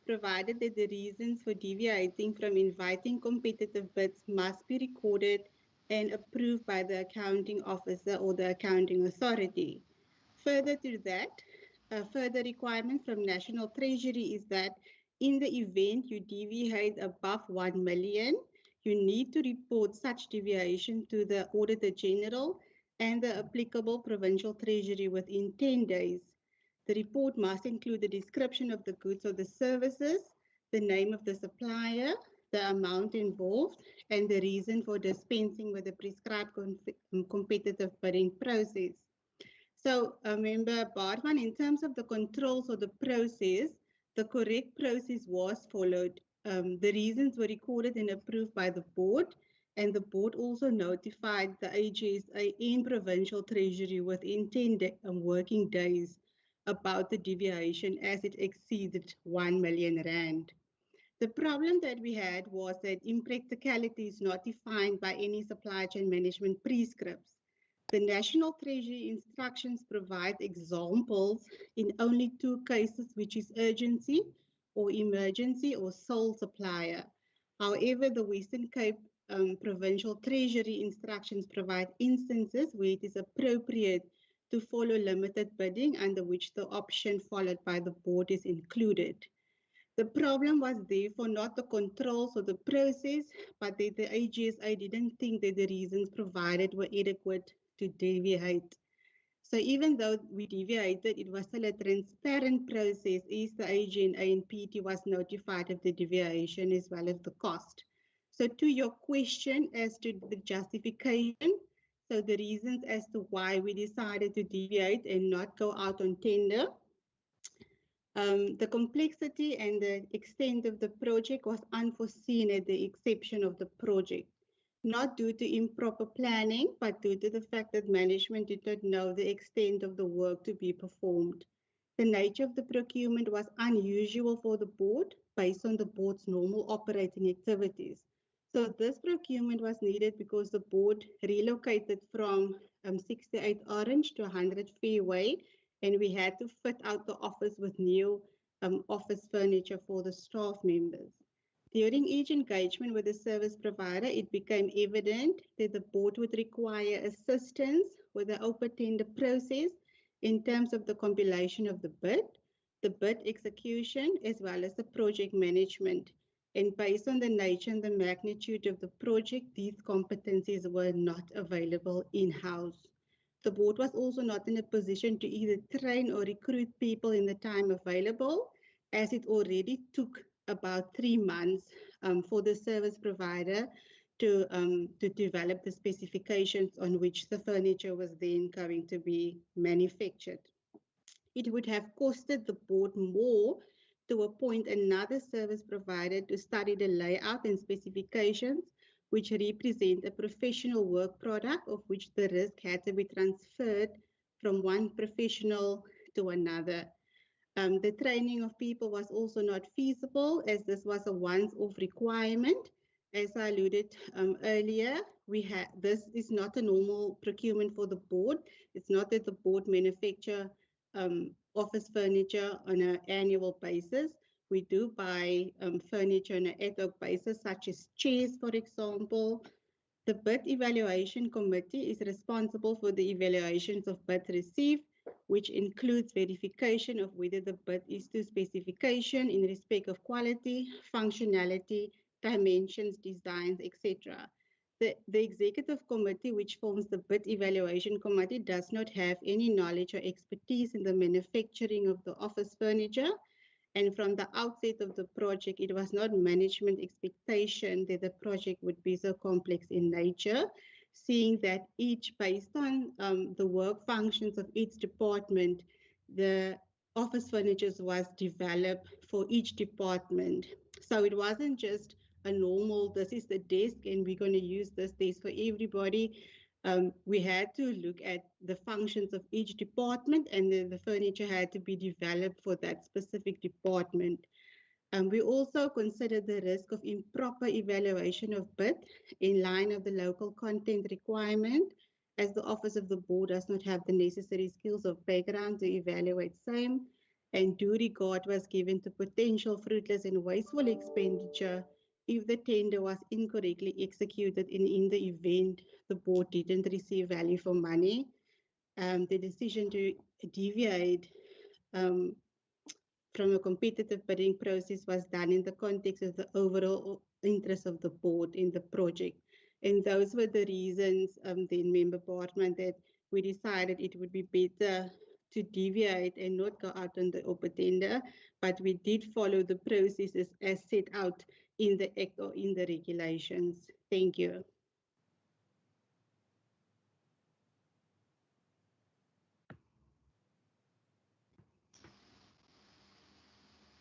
provided that the reasons for deviating from inviting competitive bids must be recorded and approved by the accounting officer or the accounting authority. Further to that, a further requirement from National Treasury is that in the event you deviate above 1 million, you need to report such deviation to the Auditor General and the applicable Provincial Treasury within 10 days. The report must include the description of the goods or the services, the name of the supplier, the amount involved, and the reason for dispensing with the prescribed competitive bidding process. So, Member Bartman, in terms of the controls or the process, the correct process was followed. The reasons were recorded and approved by the board, and the board also notified the AGSA and Provincial Treasury within 10 working days about the deviation as it exceeded 1 million rand. The problem that we had was that impracticality is not defined by any supply chain management prescripts. The National Treasury instructions provide examples in only 2 cases, which is urgency or emergency or sole supplier. However, the Western Cape Provincial Treasury instructions provide instances where it is appropriate to follow limited bidding, under which the option followed by the board is included. The problem was therefore not the controls or the process, but that the AGSA didn't think that the reasons provided were adequate to deviate. So even though we deviated, it was still a transparent process as the AGNA and PT was notified of the deviation as well as the cost. So to your question as to the justification, so the reasons as to why we decided to deviate and not go out on tender, the complexity and the extent of the project was unforeseen at the inception of the project, not due to improper planning, but due to the fact that management did not know the extent of the work to be performed. The nature of the procurement was unusual for the board based on the board's normal operating activities. So this procurement was needed because the board relocated from 68 Orange to 100 Fairway, and we had to fit out the office with new office furniture for the staff members. During each engagement with the service provider, it became evident that the board would require assistance with the open tender process in terms of the compilation of the bid execution, as well as the project management. And based on the nature and the magnitude of the project, these competencies were not available in-house. The board was also not in a position to either train or recruit people in the time available, as it already took about 3 months for the service provider to develop the specifications on which the furniture was then going to be manufactured. It would have costed the board more to appoint another service provider to study the layout and specifications, which represent a professional work product of which the risk had to be transferred from one professional to another. The training of people was also not feasible, as this was a once-off requirement. As I alluded earlier, this is not a normal procurement for the board. It's not that the board manufacture office furniture on an annual basis. We do buy furniture on an ad hoc basis, such as chairs, for example. The bid evaluation committee is responsible for the evaluations of bids received, which includes verification of whether the bid is to specification in respect of quality, functionality, dimensions, designs, etc. The executive committee, which forms the bid evaluation committee, does not have any knowledge or expertise in the manufacturing of the office furniture. And from the outset of the project, it was not management expectation that the project would be so complex in nature, seeing that each, based on the work functions of each department, the office furniture was developed for each department. So it wasn't just a normal, this is the desk and we're going to use this desk for everybody. We had to look at the functions of each department, and the furniture had to be developed for that specific department. We also considered the risk of improper evaluation of bid in line of the local content requirement, as the office of the board does not have the necessary skills or background to evaluate same, and due regard was given to potential fruitless and wasteful expenditure if the tender was incorrectly executed, and in the event the board didn't receive value for money. The decision to deviate from a competitive bidding process was done in the context of the overall interest of the board in the project. And those were the reasons, then Member Bartman, that we decided it would be better to deviate and not go out on the open tender, but we did follow the processes as set out in the Act or in the regulations. Thank you.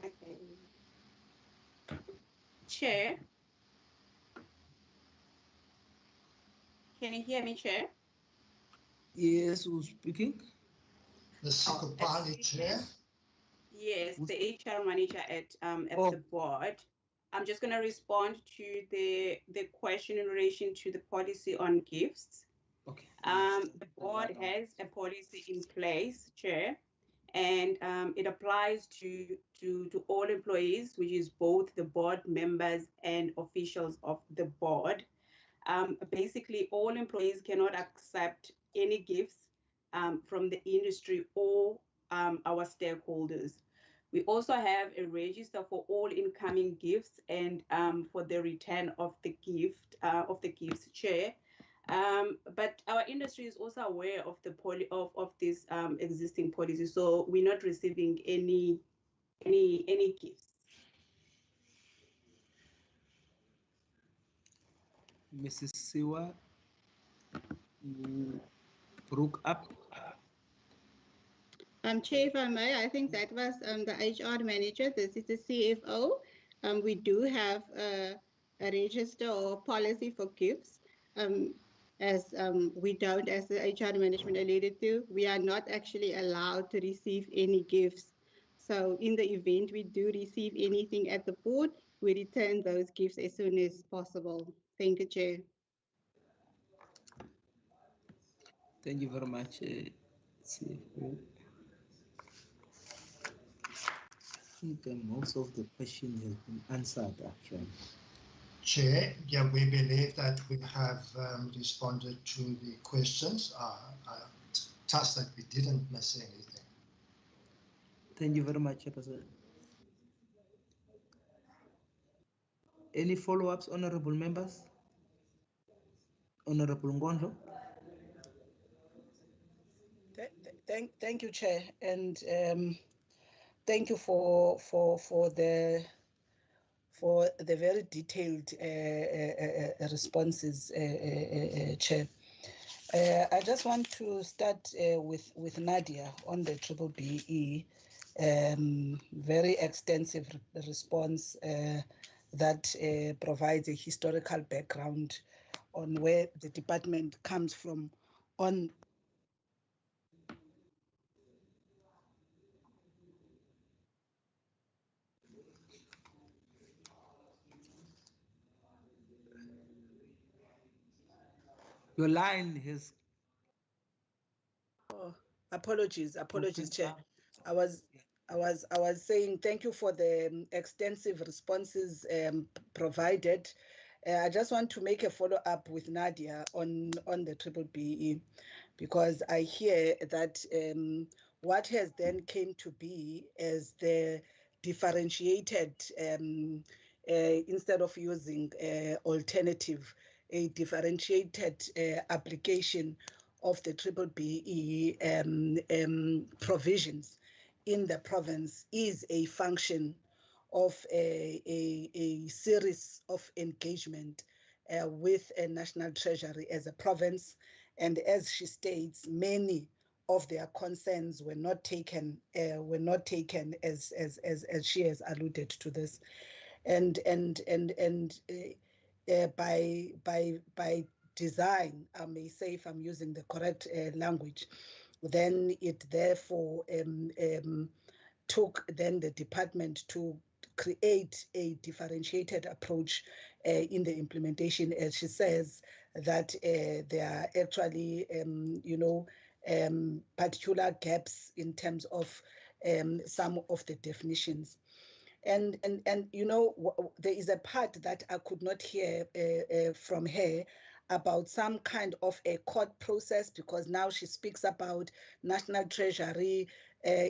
Okay. Chair. Can you hear me, Chair? Yes, who's speaking? The Sikopali Chair. Yes, the HR manager at the board. I'm just going to respond to the question in relation to the policy on gifts. Okay. The board has a policy in place, Chair, and it applies to all employees, which is both the board members and officials of the board. Basically, all employees cannot accept any gifts from the industry or our stakeholders. We also have a register for all incoming gifts and for the return of the gifts, Chair. But our industry is also aware of the this existing policy, so we're not receiving any gifts. Mrs. Siwa, you broke up. Chair, if I may, I think that was the HR manager. This is the CFO. We do have a register or policy for gifts. As we don't, as the HR management alluded to, we are not actually allowed to receive any gifts. So in the event we do receive anything at the board, we return those gifts as soon as possible. Thank you, Chair. Thank you very much, CFO. I think most of the questions have been answered, actually. Chair, yeah, we believe that we have responded to the questions. I trust that we didn't miss anything. Thank you very much, Chairperson. Any follow-ups, honorable members? Honorable Ngondo? Thank you, Chair, and thank you for the very detailed responses, Chair. I just want to start with Nadia on the BBBE. Very extensive response that provides a historical background on where the department comes from on Your line has... Oh, apologies, Chair. I was saying thank you for the extensive responses provided. I just want to make a follow-up with Nadia on the BBBE, because I hear that what has then came to be as the differentiated, instead of using alternative, a differentiated application of the BBBE provisions in the province is a function of a series of engagement with a national treasury as a province. And as she states, many of their concerns were not taken as she has alluded to this. And by design, I may say, if I'm using the correct language, then it therefore took then the department to create a differentiated approach in the implementation, as she says, that there are actually, particular gaps in terms of some of the definitions. And there is a part that I could not hear from her about some kind of a court process, because now she speaks about National Treasury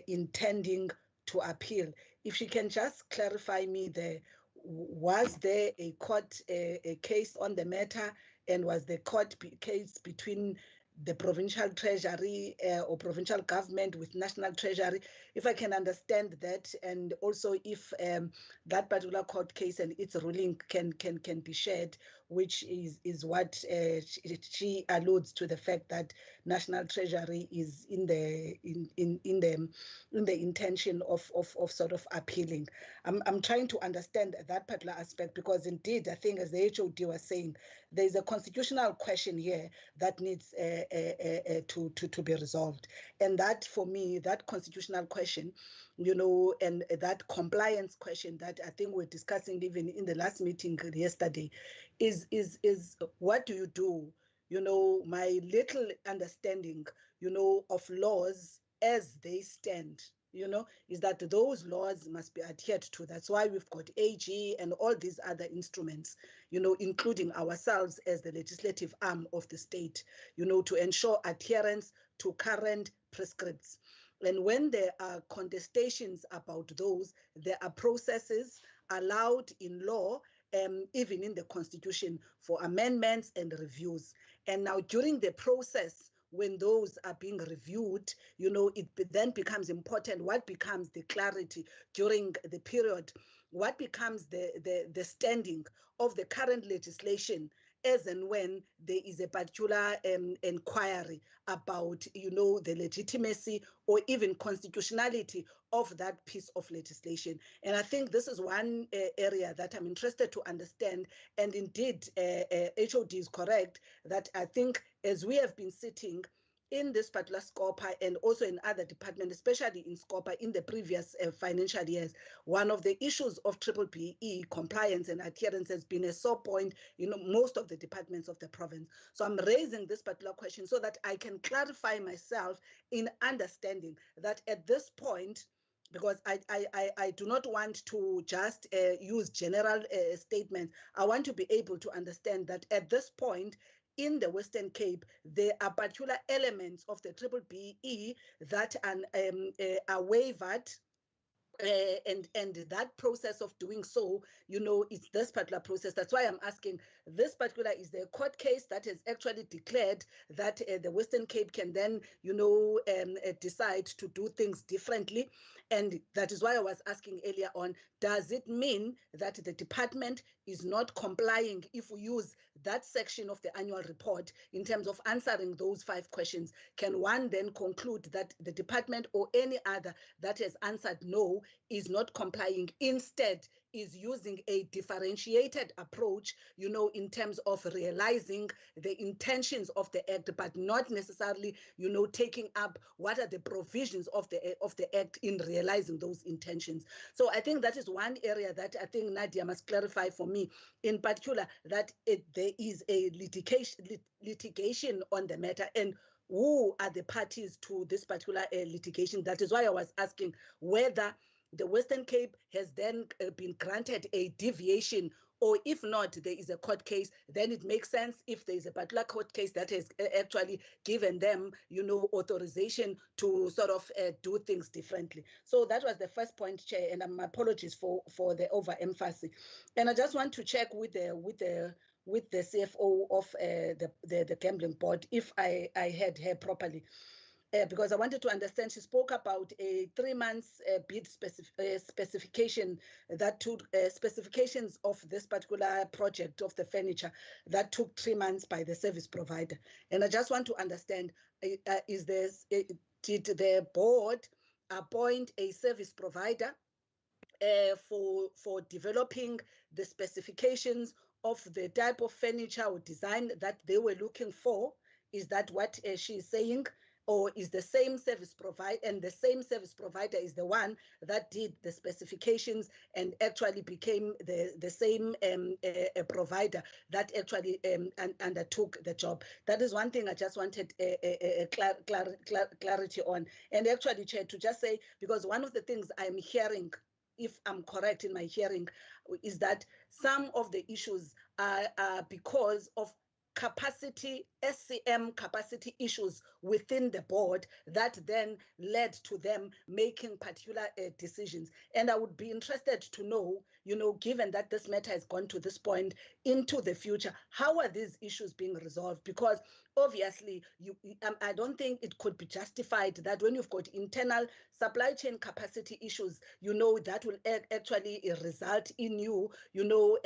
intending to appeal. If she can just clarify me there, was there a court a case on the matter, and was the court case between the provincial treasury or provincial government with national treasury? If I can understand that, and also if that particular court case and its ruling can be shared, which is what she alludes to, the fact that national treasury is in the intention of sort of appealing. I'm trying to understand that particular aspect, because indeed I think, as the HOD was saying, there's a constitutional question here that needs to be resolved, and that, for me, that constitutional question, and that compliance question that I think we're discussing even in the last meeting yesterday, is what do you do? My little understanding, of laws as they stand, is that those laws must be adhered to. That's why we've got AG and all these other instruments, including ourselves as the legislative arm of the state, to ensure adherence to current prescripts. And when there are contestations about those, there are processes allowed in law, even in the Constitution, for amendments and reviews. And now during the process, when those are being reviewed, you know, it then becomes important what becomes the clarity during the period, what becomes the standing of the current legislation as and when there is a particular inquiry about, you know, the legitimacy or even constitutionality of that piece of legislation. And I think this is one area that I'm interested to understand. And indeed, HOD is correct that I think as we have been sitting in this particular SCOPA and also in other departments, especially in SCOPA in the previous financial years, one of the issues of BBBE compliance and adherence has been a sore point, you know, most of the departments of the province. So I'm raising this particular question so that I can clarify myself in understanding that at this point, because I do not want to just use general statements. I want to be able to understand that at this point, in the Western Cape, there are particular elements of the BBBE that are waived. And that process of doing so, you know, it's this particular process. That's why I'm asking, this particular, is there a court case that has actually declared that the Western Cape can then, you know, decide to do things differently? And that is why I was asking earlier on, does it mean that the department is not complying if we use that section of the annual report in terms of answering those 5 questions? Can one then conclude that the department or any other that has answered no is not complying, instead is using a differentiated approach, you know, in terms of realizing the intentions of the act, but not necessarily, you know, taking up what are the provisions of the act in realizing those intentions? So I think that is one area that I think Nadia must clarify for me, in particular, that there is a litigation on the matter, and who are the parties to this particular litigation. That is why I was asking whether the Western Cape has then been granted a deviation, or if not, there is a court case, then it makes sense if there is a particular court case that has actually given them, you know, authorization to sort of do things differently. So that was the first point, Chair, and my apologies for the overemphasis. And I just want to check with the CFO of the gambling board if I heard her properly. Because I wanted to understand, she spoke about a 3 months bid specification that took specifications of this particular project of the furniture that took 3 months by the service provider. And I just want to understand, did the board appoint a service provider for developing the specifications of the type of furniture or design that they were looking for? Is that what she is saying? Or is the same service provider, and the same service provider is the one that did the specifications and actually became the same provider that actually undertook the job? That is one thing I just wanted clarity on. And actually, Chair, to just say, because one of the things I'm hearing, if I'm correct in my hearing, is that some of the issues are because of capacity, SCM capacity issues within the board that then led to them making particular decisions. And I would be interested to know, you know, given that this matter has gone to this point into the future, how are these issues being resolved? Because obviously, I don't think it could be justified that when you've got internal supply chain capacity issues, you know, that will actually result in you, you know,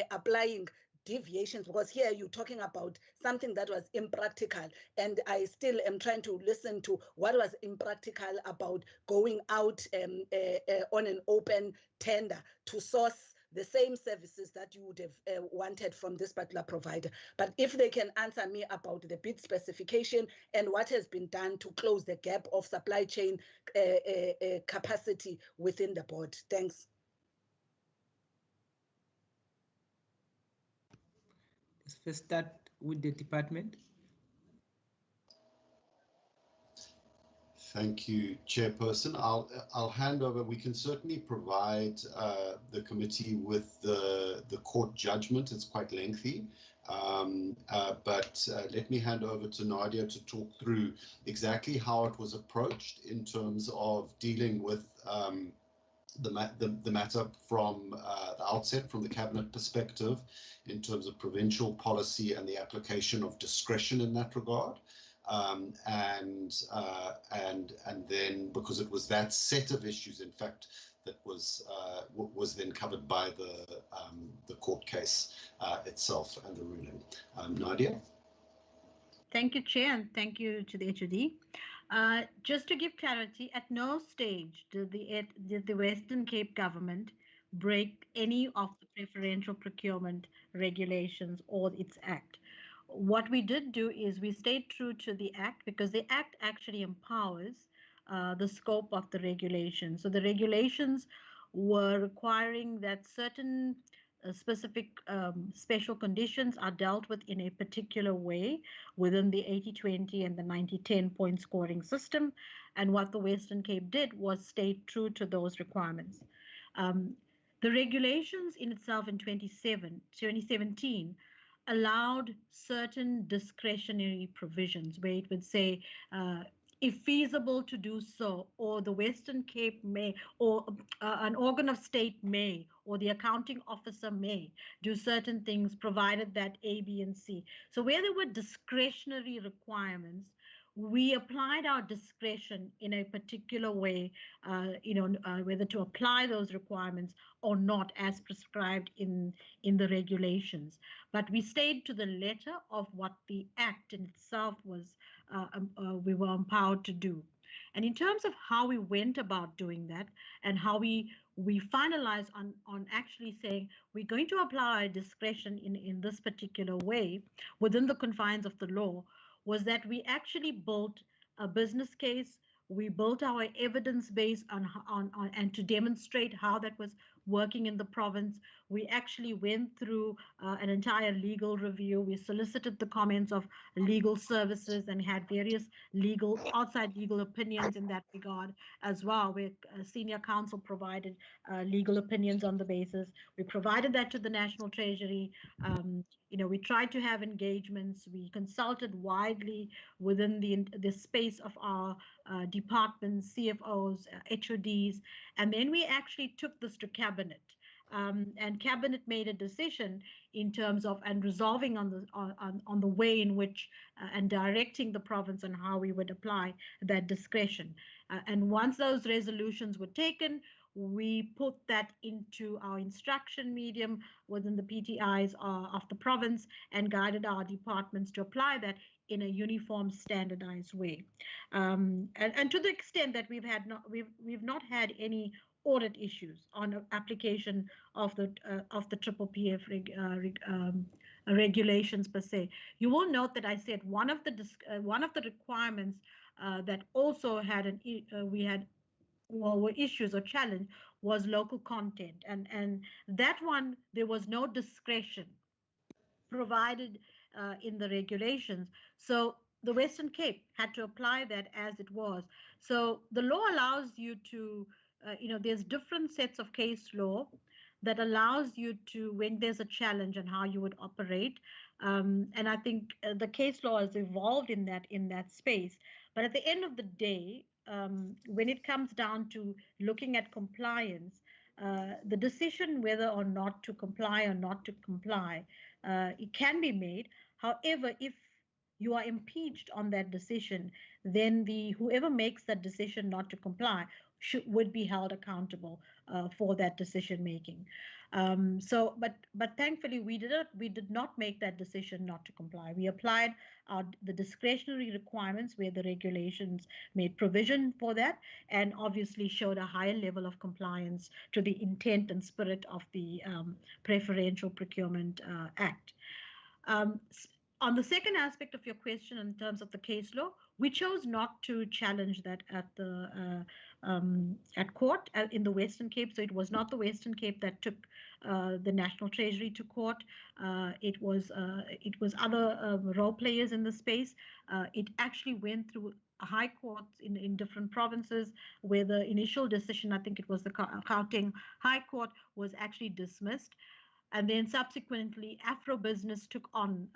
applying deviations, because here you're talking about something that was impractical, and I still am trying to listen to what was impractical about going out on an open tender to source the same services that you would have wanted from this particular provider. But if they can answer me about the bid specification and what has been done to close the gap of supply chain capacity within the board. Thanks. Let's first start with the department. Thank you, Chairperson. I'll hand over. We can certainly provide the committee with the court judgment. It's quite lengthy, But let me hand over to Nadia to talk through exactly how it was approached in terms of dealing with the matter from the outset, from the cabinet perspective, in terms of provincial policy and the application of discretion in that regard. And then, because it was that set of issues, in fact, that was then covered by the court case itself and the ruling. Nadia? Thank you, Chair, and thank you to the HOD. Just to give clarity, at no stage did the Western Cape government break any of the preferential procurement regulations or its act. What we did do is we stayed true to the act, because the act actually empowers the scope of the regulations. So the regulations were requiring that certain specific special conditions are dealt with in a particular way within the 80-20 and the 90-10 point scoring system. And what the Western Cape did was stay true to those requirements. The regulations in itself in 2017 allowed certain discretionary provisions where it would say, if feasible to do so, or the Western Cape may, or an organ of state may, or the accounting officer may do certain things provided that A, B, and C. So where there were discretionary requirements, we applied our discretion in a particular way, whether to apply those requirements or not as prescribed in the regulations. But we stayed to the letter of what the act in itself was, we were empowered to do. And in terms of how we went about doing that and how we finalized on actually saying we're going to apply our discretion in this particular way within the confines of the law, was that we actually built a business case. We built our evidence base on and to demonstrate how that was working in the province. We actually went through an entire legal review. We solicited the comments of legal services and had various outside legal opinions in that regard as well, where senior counsel provided legal opinions on the basis. We provided that to the National Treasury. We tried to have engagements. We consulted widely within the space of our departments, CFOs, HODs, and then we actually took this to cabinet. And cabinet made a decision in terms of and resolving on the way in which and directing the province on how we would apply that discretion. And once those resolutions were taken, we put that into our instruction medium within the PTIs of the province and guided our departments to apply that in a uniform, standardized way. And to the extent that we've not had any audit issues on application of the PPPF regulations per se. You will note that I said one of the requirements that also had were issues or challenge was local content, and that one there was no discretion provided in the regulations. So the Western Cape had to apply that as it was. So the law allows you to, there's different sets of case law that allows you to, when there's a challenge and how you would operate. And I think the case law has evolved in that space. But at the end of the day, when it comes down to looking at compliance, the decision whether or not to comply or not to comply, it can be made. However, if you are impeached on that decision, then whoever makes that decision not to comply would be held accountable for that decision making. But thankfully we did not make that decision not to comply. We applied the discretionary requirements where the regulations made provision for that, and obviously showed a higher level of compliance to the intent and spirit of the Preferential Procurement Act. On the second aspect of your question, in terms of the case law, we chose not to challenge that at court in the Western Cape. So it was not the Western Cape that took the National Treasury to court. It was other role players in the space. It actually went through high courts in different provinces, where the initial decision, I think it was the Gauteng High Court, was actually dismissed. And then subsequently, Afrobusiness took on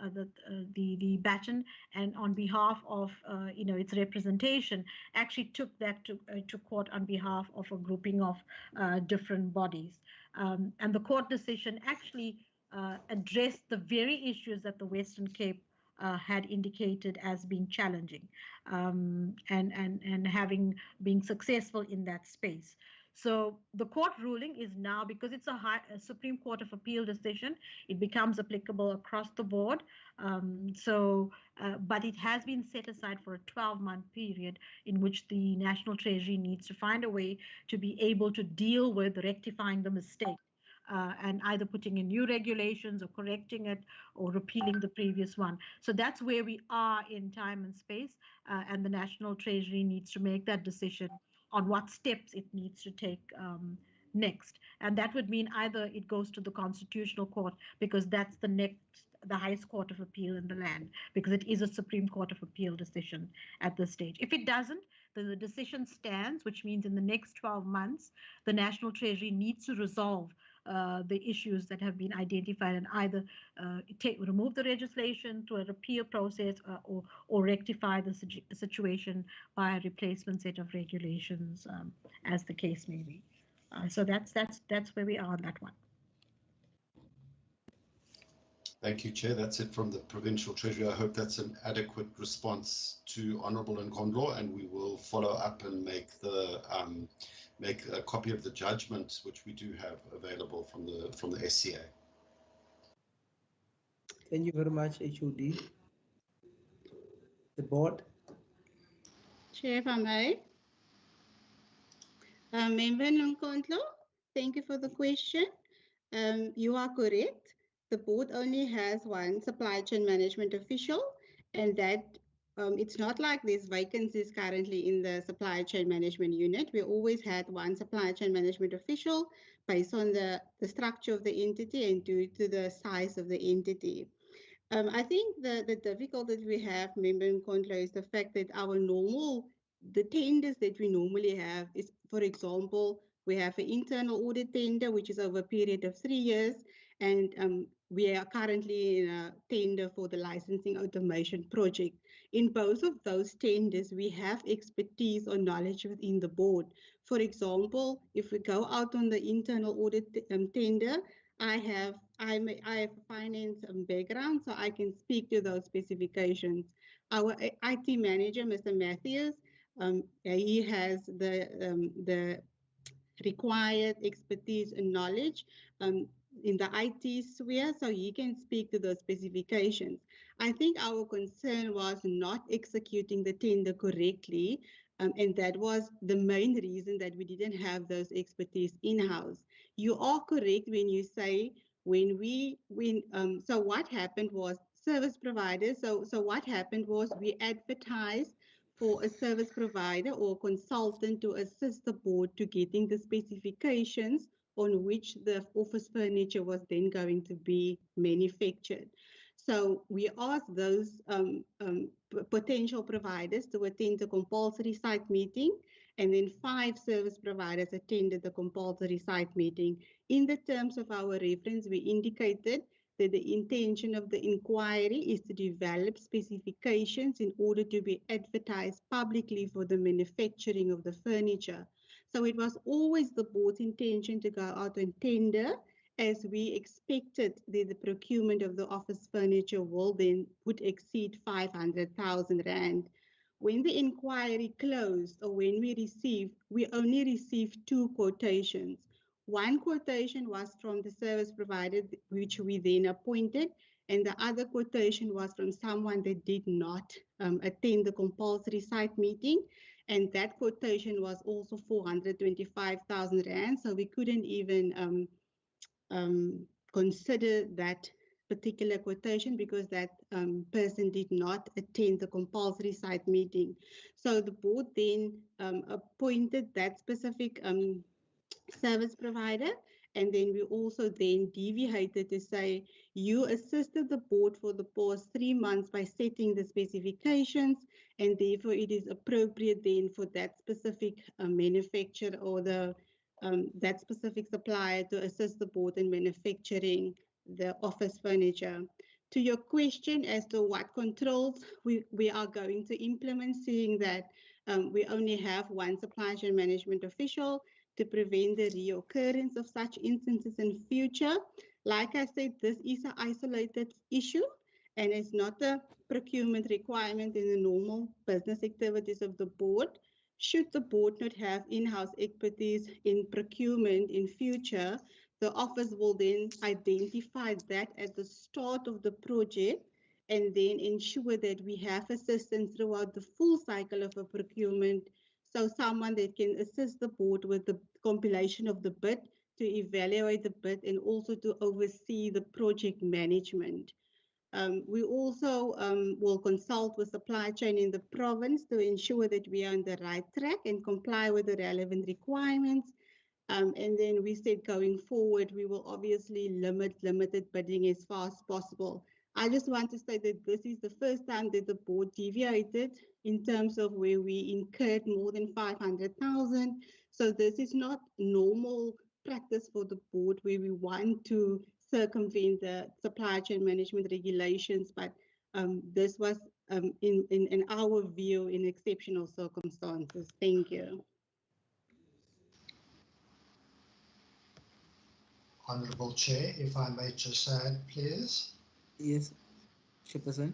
the baton, and on behalf of its representation, actually took that to court on behalf of a grouping of different bodies. And the court decision actually addressed the very issues that the Western Cape had indicated as being challenging, and having been successful in that space. So the court ruling is now, because it's a Supreme Court of Appeal decision, it becomes applicable across the board. But it has been set aside for a 12-month period in which the National Treasury needs to find a way to be able to deal with rectifying the mistake. And either putting in new regulations or correcting it or repealing the previous one. So that's where we are in time and space, and the National Treasury needs to make that decision on what steps it needs to take next. And that would mean either it goes to the Constitutional Court, because that's the highest court of appeal in the land, because it is a Supreme Court of Appeal decision at this stage. If it doesn't, then the decision stands, which means in the next 12 months, the National Treasury needs to resolve the issues that have been identified, and either remove the legislation through a repeal process, or rectify the situation by a replacement set of regulations, as the case may be. So that's where we are on that one. Thank you, Chair. That's it from the Provincial Treasury. I hope that's an adequate response to Honourable Nkondlo, and we will follow up and make a copy of the judgment, which we do have available from the SCA. Thank you very much, HOD. The board. Chair, if I may. Member Nkondlo, thank you for the question. You are correct. The board only has one supply chain management official, and that it's not like there's vacancies currently in the supply chain management unit. We always had one supply chain management official based on the structure of the entity and due to the size of the entity. I think the difficulty that we have, Member Nkondlo, is the fact that the tenders that we normally have is, for example, we have an internal audit tender, which is over a period of 3 years, and we are currently in a tender for the licensing automation project. In both of those tenders, we have expertise or knowledge within the board. For example, if we go out on the internal audit tender, I have a finance background, so I can speak to those specifications. Our IT manager, Mr. Matthews, he has the required expertise and knowledge in the IT sphere, so he can speak to those specifications. I think our concern was not executing the tender correctly, and that was the main reason that we didn't have those expertise in-house. You are correct when you say so what happened was service providers. So what happened was we advertised for a service provider or consultant to assist the board to getting the specifications on which the office furniture was then going to be manufactured. So we asked those potential providers to attend the compulsory site meeting, and then 5 service providers attended the compulsory site meeting. In the terms of our reference, we indicated that the intention of the inquiry is to develop specifications in order to be advertised publicly for the manufacturing of the furniture. So it was always the board's intention to go out and tender, as we expected that the procurement of the office furniture would exceed 500,000 Rand. When the inquiry closed, or when we only received 2 quotations. One quotation was from the service provider, which we then appointed, and the other quotation was from someone that did not attend the compulsory site meeting, and that quotation was also 425,000 Rand, so we couldn't even consider that particular quotation because that person did not attend the compulsory site meeting. So the board then appointed that specific service provider, and then we also then deviated to say, you assisted the board for the past 3 months by setting the specifications, and therefore it is appropriate then for that specific manufacturer or the that specific supplier to assist the board in manufacturing the office furniture. To your question as to what controls we are going to implement, seeing that we only have one supply chain management official to prevent the reoccurrence of such instances in future. Like I said, this is an isolated issue and it's not a procurement requirement in the normal business activities of the board. Should the board not have in-house expertise in procurement in future, the office will then identify that at the start of the project and then ensure that we have assistance throughout the full cycle of a procurement. So someone that can assist the board with the compilation of the bid, to evaluate the bid, and also to oversee the project management. We also will consult with supply chain in the province to ensure that we are on the right track and comply with the relevant requirements. And then we said going forward, we will obviously limit limited bidding as far as possible. I just want to say that this is the first time that the board deviated in terms of where we incurred more than 500,000. So this is not normal practice for the board where we want to circumvent the supply chain management regulations, but this was in our view in exceptional circumstances. Thank you. Honourable Chair, if I may just add, please. Yes, Chairperson.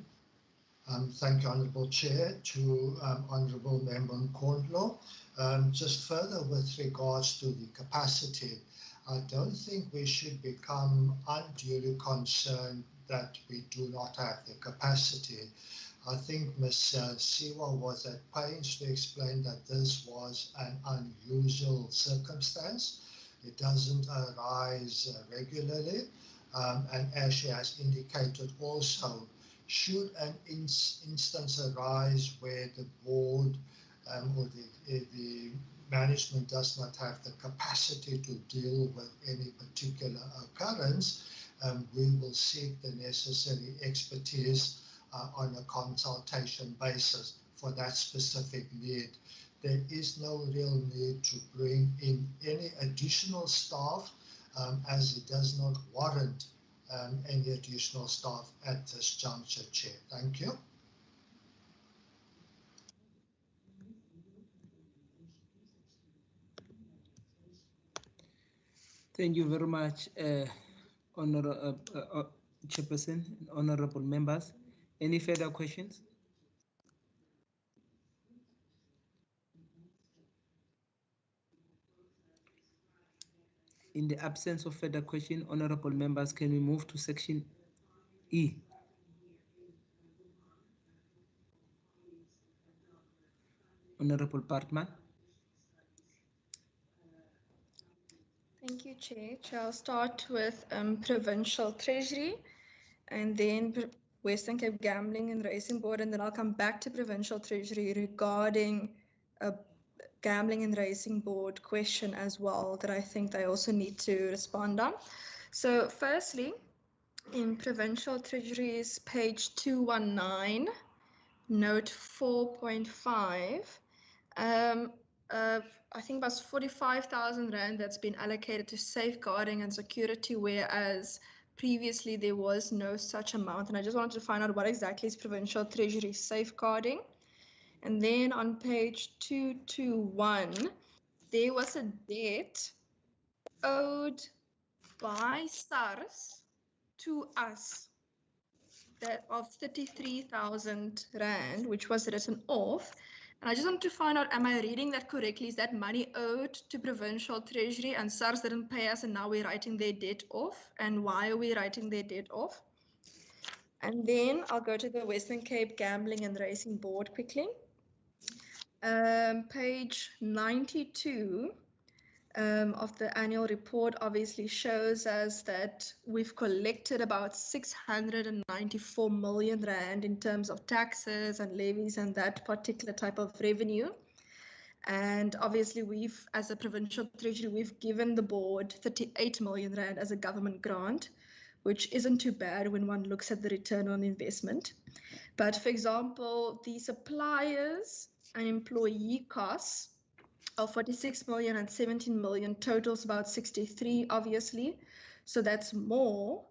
Thank you, Honourable Chair, to Honourable Member Nkondlo. Just further with regards to the capacity, I don't think we should become unduly concerned that we do not have the capacity. I think Ms. Siwa was at pains to explain that this was an unusual circumstance. It doesn't arise regularly, and as she has indicated also, should an instance arise where the board or the management does not have the capacity to deal with any particular occurrence, we will seek the necessary expertise on a consultation basis for that specific need. There is no real need to bring in any additional staff as it does not warrant any additional staff at this juncture, Chair. Thank you. Thank you very much, Chairperson, honorable members. Any further questions? In the absence of further question, honorable members, can we move to section E? Honorable Partman. Thank you, Chair. I'll start with Provincial Treasury and then Western Cape Gambling and Racing Board, and then I'll come back to Provincial Treasury regarding a Gambling and Racing Board question as well that I think they also need to respond on. So firstly, in Provincial Treasury's page 219, note 4.5, I think about 45,000 Rand that's been allocated to safeguarding and security, whereas previously there was no such amount. And I just wanted to find out what exactly is Provincial Treasury safeguarding. And then on page 221, there was a debt owed by SARS to us that of 33,000 Rand, which was written off. And I just wanted to find out, am I reading that correctly? Is that money owed to Provincial Treasury and SARS didn't pay us and now we're writing their debt off? And why are we writing their debt off? And then I'll go to the Western Cape Gambling and Racing Board quickly. Page 92 of the annual report obviously shows us that we've collected about 694 million Rand in terms of taxes and levies and that particular type of revenue. And obviously we've, as a Provincial Treasury, we've given the board 38 million Rand as a government grant, which isn't too bad when one looks at the return on investment. But for example, the suppliers and employee costs 46 million and 17 million totals about 63, obviously. So that's more.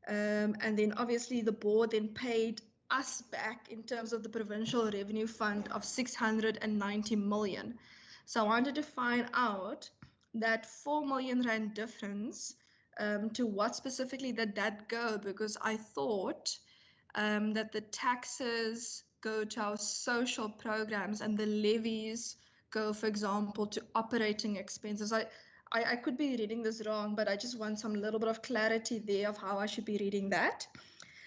And then obviously the board then paid us back in terms of the provincial revenue fund of 690 million. So I wanted to find out that 4 million rand difference, to what specifically did that go, because I thought that the taxes go to our social programs and the levies go, for example, to operating expenses. I could be reading this wrong, but I just want some little bit of clarity there of how I should be reading that.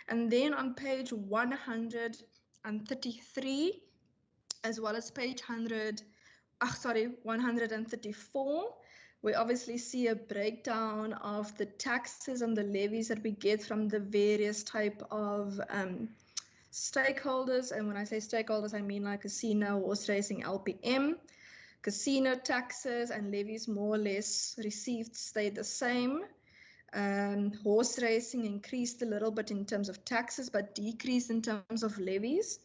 And then on page 133, as well as page 134, we obviously see a breakdown of the taxes and the levies that we get from the various type of stakeholders. And when I say stakeholders, I mean like casino, horse racing, LPM. Casino taxes and levies more or less received stayed the same. Horse racing increased a little bit in terms of taxes, but decreased in terms of levies.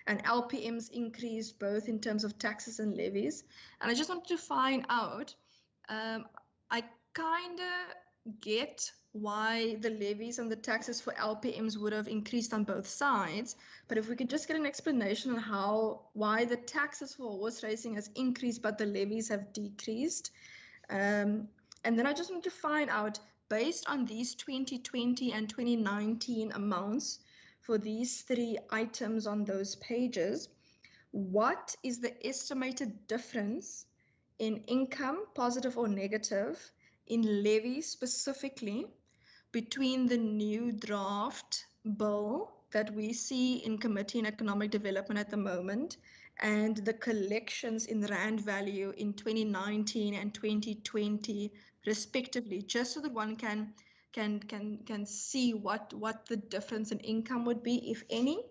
And LPMs increased both in terms of taxes and levies. And I just wanted to find out, I kind of get why the levies and the taxes for LPMs would have increased on both sides, but if we could just get an explanation on why the taxes for horse racing has increased but the levies have decreased. And then I just want to find out, based on these 2020 and 2019 amounts for these three items on those pages, what is the estimated difference in income, positive or negative, in levies specifically, between the new draft bill that we see in Committee on Economic Development at the moment and the collections in rand value in 2019 and 2020 respectively, just so that one can see what the difference in income would be, if any.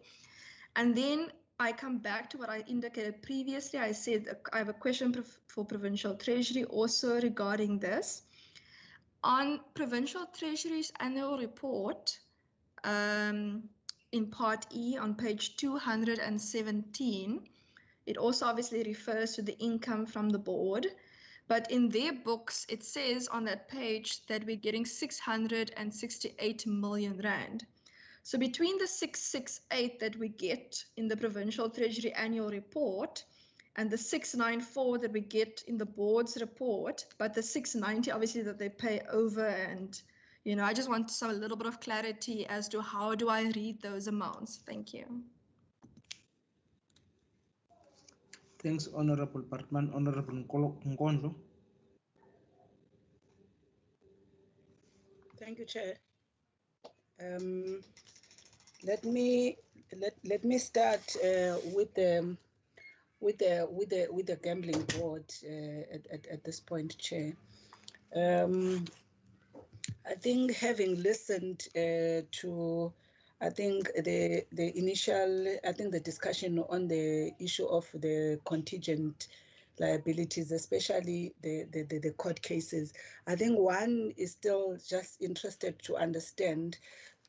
And then I come back to what I indicated previously. I said I have a question for Provincial Treasury also regarding this. On Provincial Treasury's annual report, in Part E on page 217, it also obviously refers to the income from the board, but in their books, it says on that page that we're getting 668 million rand. So between the 668 that we get in the Provincial Treasury annual report and the 694 that we get in the board's report, but the 690 obviously that they pay over, and I just want a little bit of clarity as to how do I read those amounts. Thank you. Thanks, Honorable Partman. Honorable Nkondlo. Thank you, Chair. Let me start with the gambling board at this point, Chair. I think having listened to, the initial, the discussion on the issue of the contingent liabilities, especially the court cases, I think one is still just interested to understand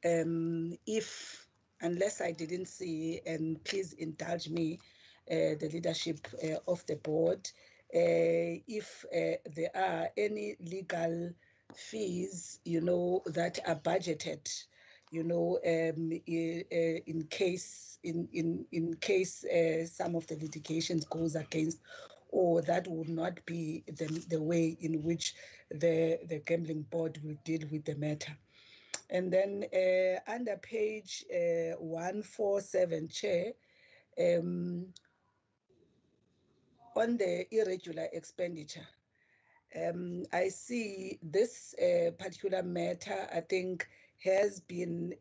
if, unless I didn't see, and please indulge me, the leadership of the board, if there are any legal fees, that are budgeted, in case some of the litigations goes against, or that would not be the way in which the gambling board will deal with the matter. And then under page 147, Chair, on the irregular expenditure, I see this particular matter, I think, has been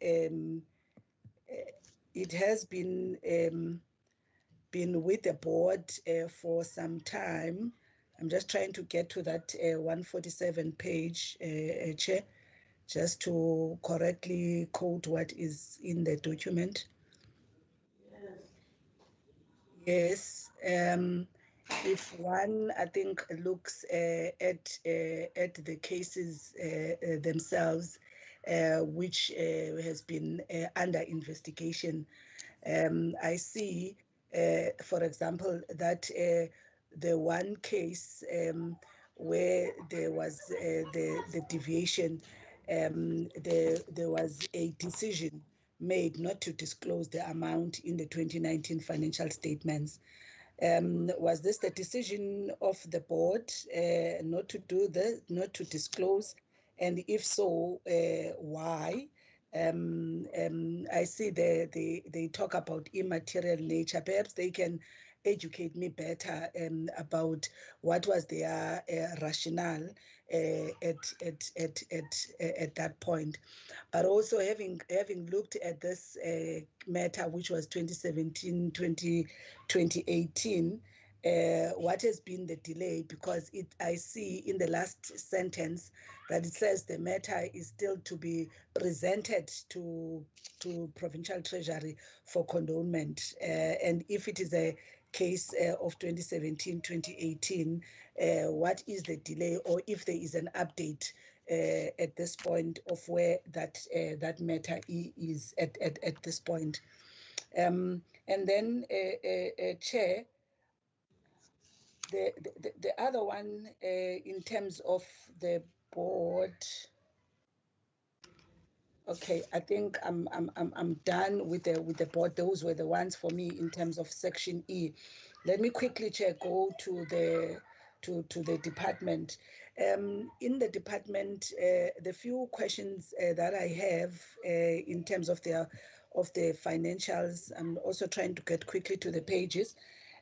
been with the board for some time. I'm just trying to get to that 147 page, Chair, just to correctly quote what is in the document. Yes. If one, I think, looks at the cases themselves, which has been under investigation, I see, for example, that the one case where there was the deviation, there was a decision made not to disclose the amount in the 2019 financial statements. Was this the decision of the board not to disclose? And if so, why? I see they talk about immaterial nature. Perhaps they can educate me better about what was their rationale at that point. But also having looked at this matter, which was 2017, 2018, what has been the delay? Because I see in the last sentence that it says the matter is still to be presented to Provincial Treasury for condonement. And if it is a case of 2017, 2018, what is the delay, or if there is an update at this point of where that matter is at this point? And then, Chair, the other one in terms of the board. Okay, I think I'm done with the board. Those were the ones for me in terms of section E. Let me quickly, Chair, go to the department. In the department, the few questions that I have in terms of the financials, I'm also trying to get quickly to the pages,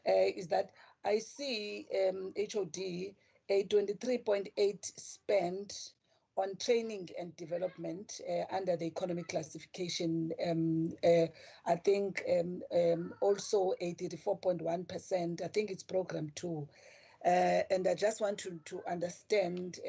is that I see HOD a 23.8 spend on training and development under the economic classification. I think also 84.1%, I think it's program 2. And I just want to understand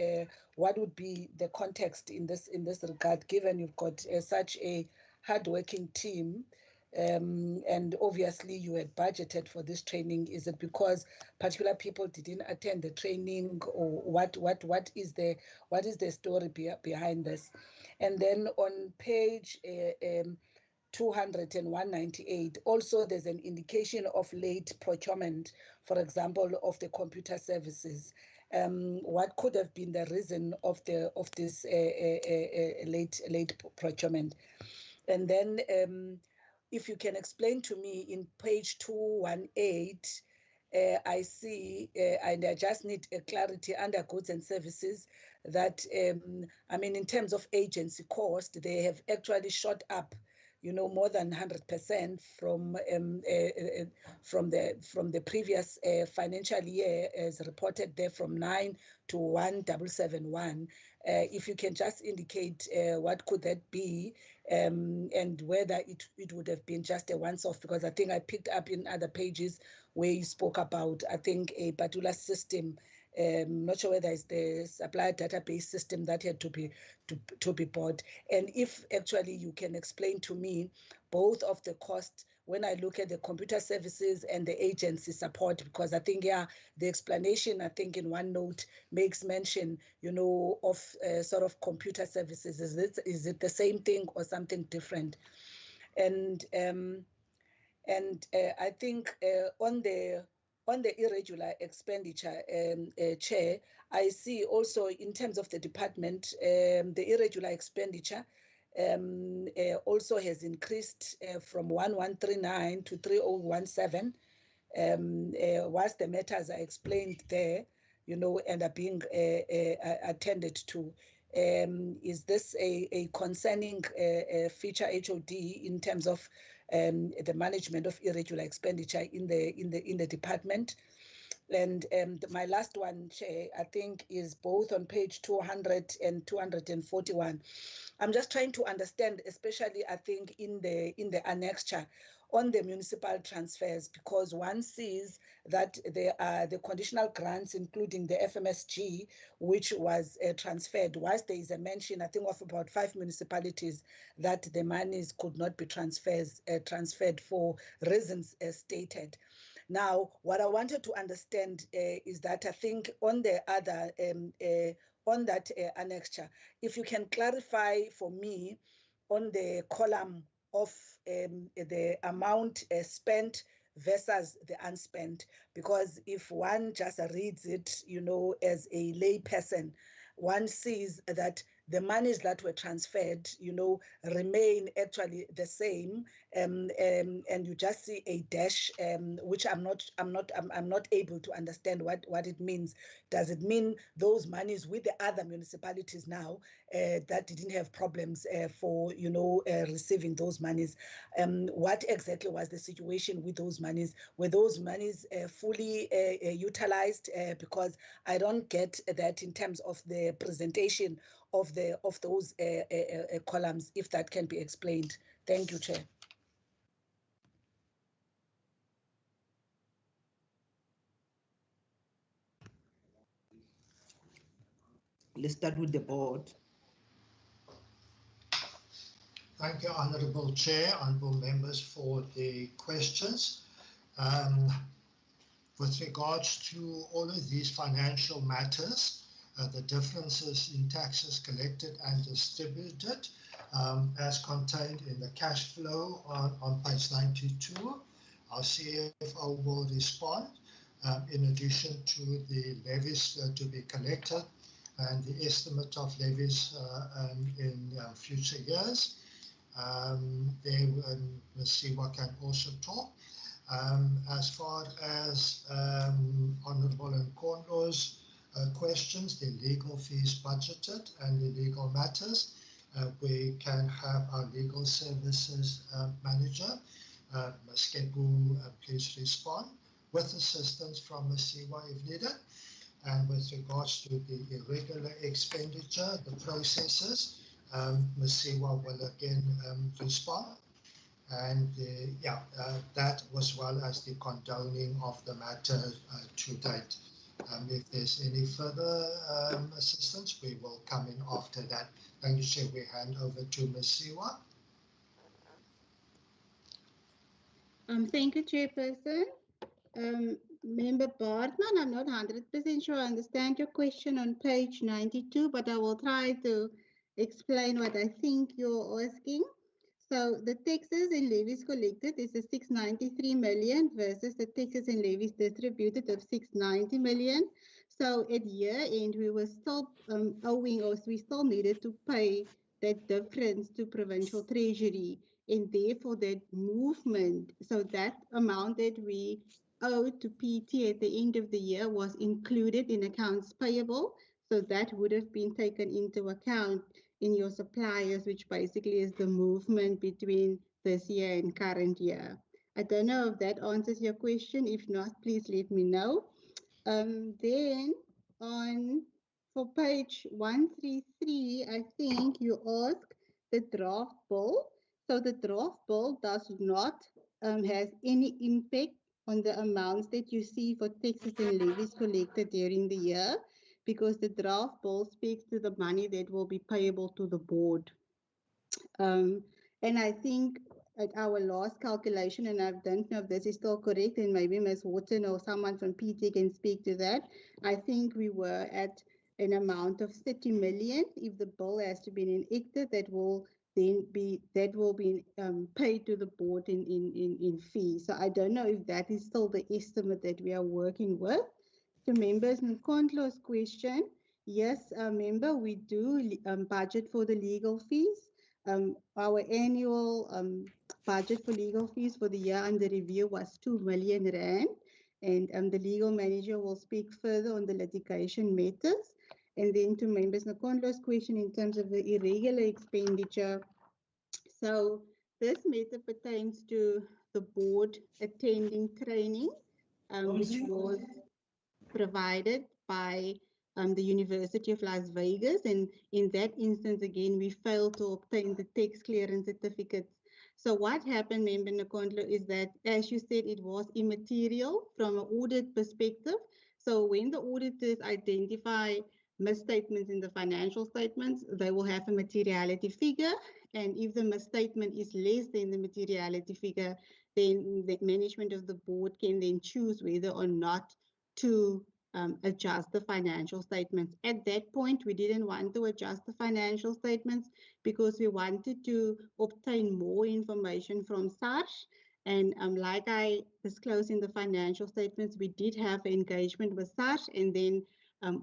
what would be the context in this regard, given you've got such a hardworking team. And obviously you had budgeted for this training. Is it because particular people didn't attend the training, or what is the story behind this? And then on page 200 and 198, also there's an indication of late procurement, for example, of the computer services. What could have been the reason of this late procurement? And then if you can explain to me in page 218, I see, and I just need a clarity under goods and services that, I mean, in terms of agency cost, they have actually shot up, more than 100% from the previous financial year, as reported there, from 9 to 1,771. If you can just indicate what could that be, and whether it would have been just a once-off, because I think I picked up in other pages where you spoke about, I think, a particular system. Not sure whether it's the supplier database system that had to be bought. And if actually you can explain to me both of the costs when I look at the computer services and the agency support, because I think, yeah, the explanation, I think in one note makes mention, of sort of computer services. Is it the same thing or something different? And I think on the irregular expenditure, Chair, I see also in terms of the department, the irregular expenditure also has increased from 1139 to 3017. Whilst the matters are explained there, and are being attended to. Is this a concerning feature, HOD, in terms of the management of irregular expenditure in the department? And my last one, Chair, I think is both on page 200 and 241. I'm just trying to understand, especially I think in the annexure on the municipal transfers, because one sees that there are the conditional grants, including the FMSG, which was transferred. Whilst there is a mention, I think, of about 5 municipalities that the monies could not be transferred for reasons stated. Now, what I wanted to understand is that I think on the other, on that annexure, if you can clarify for me on the column of the amount spent versus the unspent. Because if one just reads it, as a lay person, one sees that the monies that were transferred, remain actually the same, and you just see a dash, which I'm not able to understand what it means. Does it mean those monies with the other municipalities now that didn't have problems for receiving those monies? What exactly was the situation with those monies? Were those monies fully utilized? Because I don't get that in terms of the presentation of those columns, if that can be explained. Thank you, Chair. Let's start with the board. Thank you, Honourable Chair, honourable members, for the questions. With regards to all of these financial matters, the differences in taxes collected and distributed, as contained in the cash flow on page 92, our CFO will respond, in addition to the levies to be collected and the estimate of levies in future years. Ms. Siwa can also talk. As far as Honourable Nkondo's questions, the legal fees budgeted and the legal matters, we can have our legal services manager, Ms. Kebu, please respond with assistance from Ms. Siwa if needed. And with regards to the irregular expenditure, the processes, Ms. Siwa will again respond. And that as well as the condoning of the matter to date. If there's any further assistance, we will come in after that. Thank you, Chair. We hand over to Ms. Siwa. Thank you, Chairperson. Member Bartman, I'm not 100% sure I understand your question on page 92, but I will try to explain what I think you're asking. So the taxes and levies collected is a 693 million versus the taxes and levies distributed of 690 million. So at year end, we were still owing, or we still needed to pay that difference to Provincial Treasury, and therefore that movement, so that amount that we owed to PT at the end of the year was included in accounts payable. So that would have been taken into account in your suppliers, which basically is the movement between this year and current year. I don't know if that answers your question. If not, please let me know. Then for page 133, I think you asked the draft bill. So the draft bill does not have any impact on the amounts that you see for taxes and levies collected during the year, because the draft bill speaks to the money that will be payable to the board. And I think at our last calculation, and I don't know if this is still correct, and maybe Ms. Wharton or someone from PT can speak to that, I think we were at an amount of 30 million. If the bill has to be enacted, that will then be paid to the board in fees. So I don't know if that is still the estimate that we are working with. To members Nkondlo's question, yes, member, we do budget for the legal fees. Our annual budget for legal fees for the year under review was 2 million rand, and the legal manager will speak further on the litigation matters. And then to members Nkondlo's question in terms of the irregular expenditure, so this matter pertains to the board attending training, which was provided by the University of Las Vegas. And in that instance, again, we failed to obtain the tax clearance certificates. So what happened, Member Nkondlo, is that, as you said, it was immaterial from an audit perspective. So when the auditors identify misstatements in the financial statements, they will have a materiality figure. And if the misstatement is less than the materiality figure, then the management of the board can then choose whether or not to adjust the financial statements. At that point, we didn't want to adjust the financial statements because we wanted to obtain more information from SARS. And like I disclosed in the financial statements, we did have engagement with SARS, and then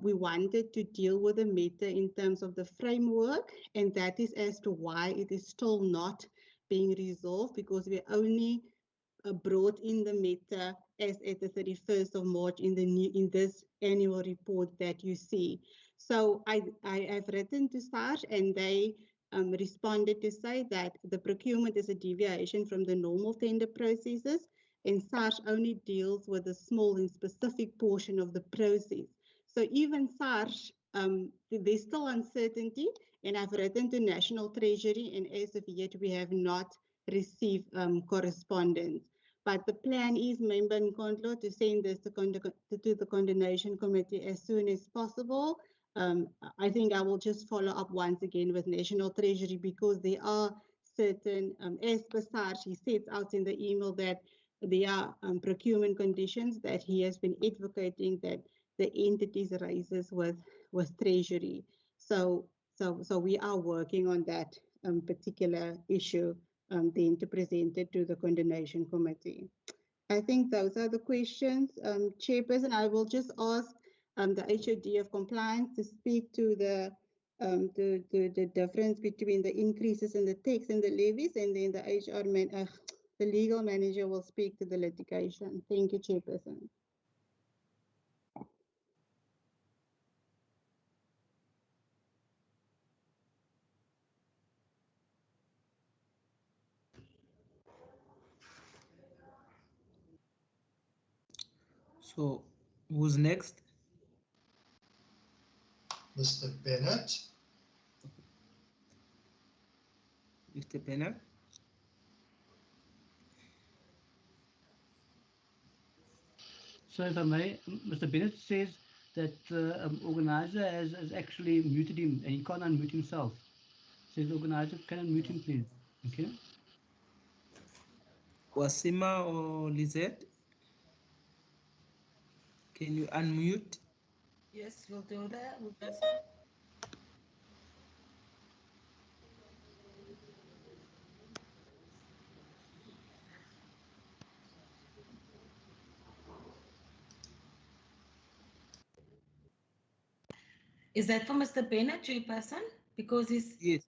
we wanted to deal with the matter in terms of the framework, and that is as to why it is still not being resolved, because we only brought in the matter as at the 31st of March in this annual report that you see. So I have written to SARS, and they responded to say that the procurement is a deviation from the normal tender processes, and SARS only deals with a small and specific portion of the process. So even SARS, there's still uncertainty, and I've written to National Treasury, and as of yet we have not received correspondence. But the plan is, Member Nkondlo, to send this to the Coordination Committee as soon as possible. I think I will just follow up once again with National Treasury, because there are certain, as per SARS, he sets out in the email that there are procurement conditions that he has been advocating that the entities raises with Treasury. So we are working on that particular issue then to present it to the Coordination Committee. I think those are the questions. Chairperson, I will just ask the HOD of compliance to speak to the difference between the increases in the tax and the levies, and then the legal manager will speak to the litigation. Thank you, Chairperson. So who's next? Mr. Bennett. Mr. Bennett. So if I may, Mr. Bennett says that the organizer has actually muted him and he can't unmute himself. Says the organizer, can unmute him, please? Okay. Wasima or Lizette? Can you unmute? Yes, we'll do that. Is that for Mr. Bennett, Chairperson? Because he's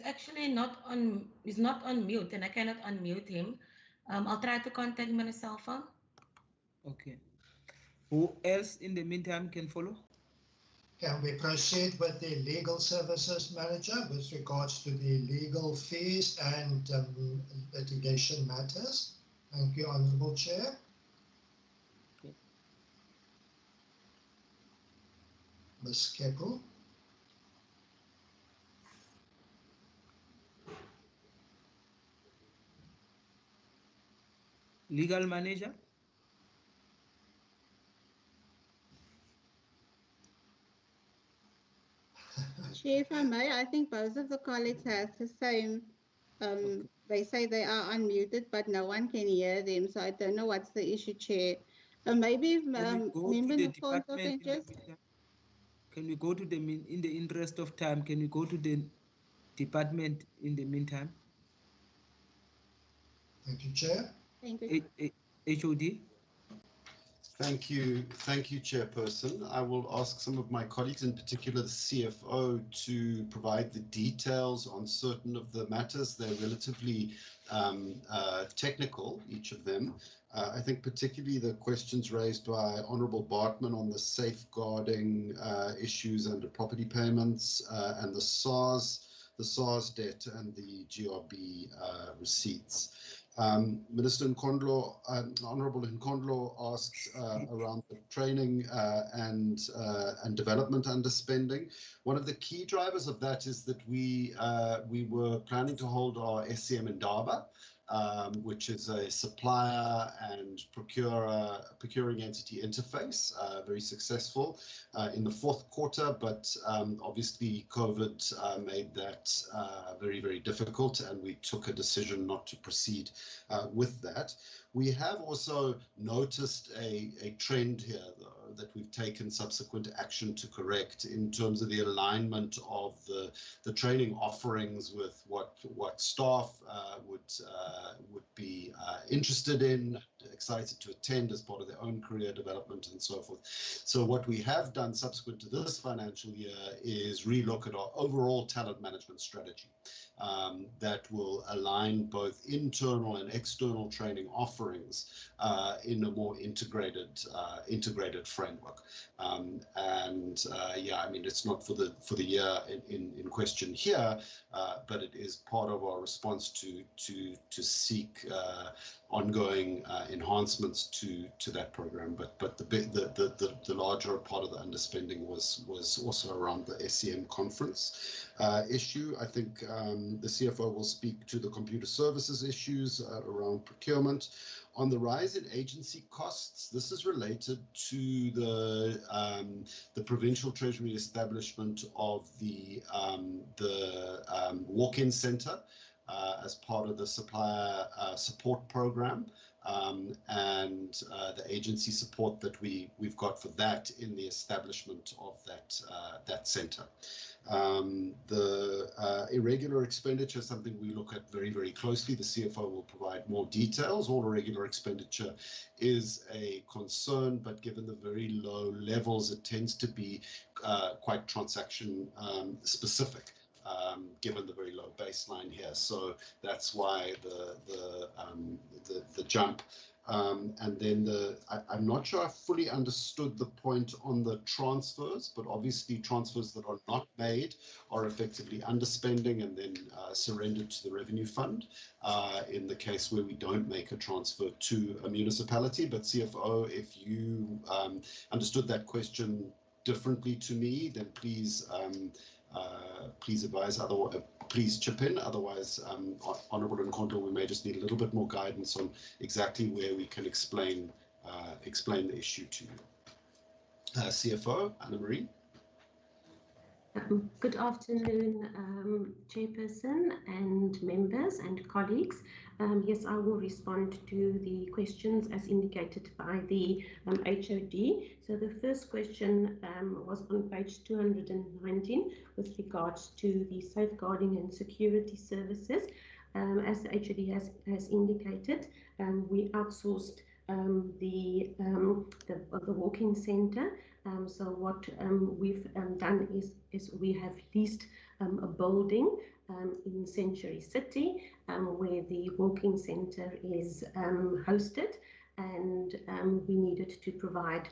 actually not on. He's not on mute, and I cannot unmute him. I'll try to contact him on his cell phone. Okay. Who else in the meantime can follow? Can we proceed with the legal services manager with regards to the legal fees and litigation matters? Thank you, Honourable Chair. Okay. Ms. Keppel. Legal manager? Chair, if I may, I think both of the colleagues have the same. Okay. They say they are unmuted, but no one can hear them. So I don't know what's the issue, Chair. Maybe Can we go to the department can we go to the in the interest of time? Can we go to the department in the meantime? Thank you, Chair. Thank you. HOD. Thank you, Chairperson. I will ask some of my colleagues, in particular the CFO, to provide the details on certain of the matters. They're relatively technical, each of them. I think particularly the questions raised by Honourable Bartman on the safeguarding issues under property payments and the SARS debt and the GRB receipts. Minister Nkondlo, Honourable Nkondlo asked around the training and development underspending. One of the key drivers of that is that we were planning to hold our SCM in Daba, which is a supplier and procuring entity interface, very successful in the fourth quarter, but obviously COVID made that very, very difficult, and we took a decision not to proceed with that. We have also noticed a trend here, though, that we've taken subsequent action to correct in terms of the alignment of the training offerings with what staff would be interested in, excited to attend as part of their own career development and so forth. So what we have done subsequent to this financial year is relook at our overall talent management strategy that will align both internal and external training offerings in a more integrated framework. Yeah, I mean, it's not for the year in question here, but it is part of our response to seek ongoing enhancements to that program. But the larger part of the underspending was also around the SCM conference issue. I think the CFO will speak to the computer services issues around procurement. On the rise in agency costs, this is related to the Provincial Treasury establishment of the walk-in centre as part of the supplier support program, and the agency support that we've got for that in the establishment of that centre. The irregular expenditure is something we look at very, very closely. The CFO will provide more details. All irregular expenditure is a concern, but given the very low levels, it tends to be quite transaction specific. Given the very low baseline here, so that's why the jump. And then I'm not sure I fully understood the point on the transfers, but obviously transfers that are not made are effectively underspending and then surrendered to the revenue fund in the case where we don't make a transfer to a municipality. But CFO, if you understood that question differently to me, then please advise, please chip in. Otherwise, Honourable Nkonto, we may just need a little bit more guidance on exactly where we can explain the issue to you. CFO, Anna-Marie. Good afternoon, Chairperson and members and colleagues. Yes, I will respond to the questions as indicated by the HOD. So the first question was on page 219 with regards to the safeguarding and security services. As the HOD has indicated, we outsourced the walk-in centre. So what we've done is we have leased a building in Century City where the walk-in centre is hosted, and we needed to provide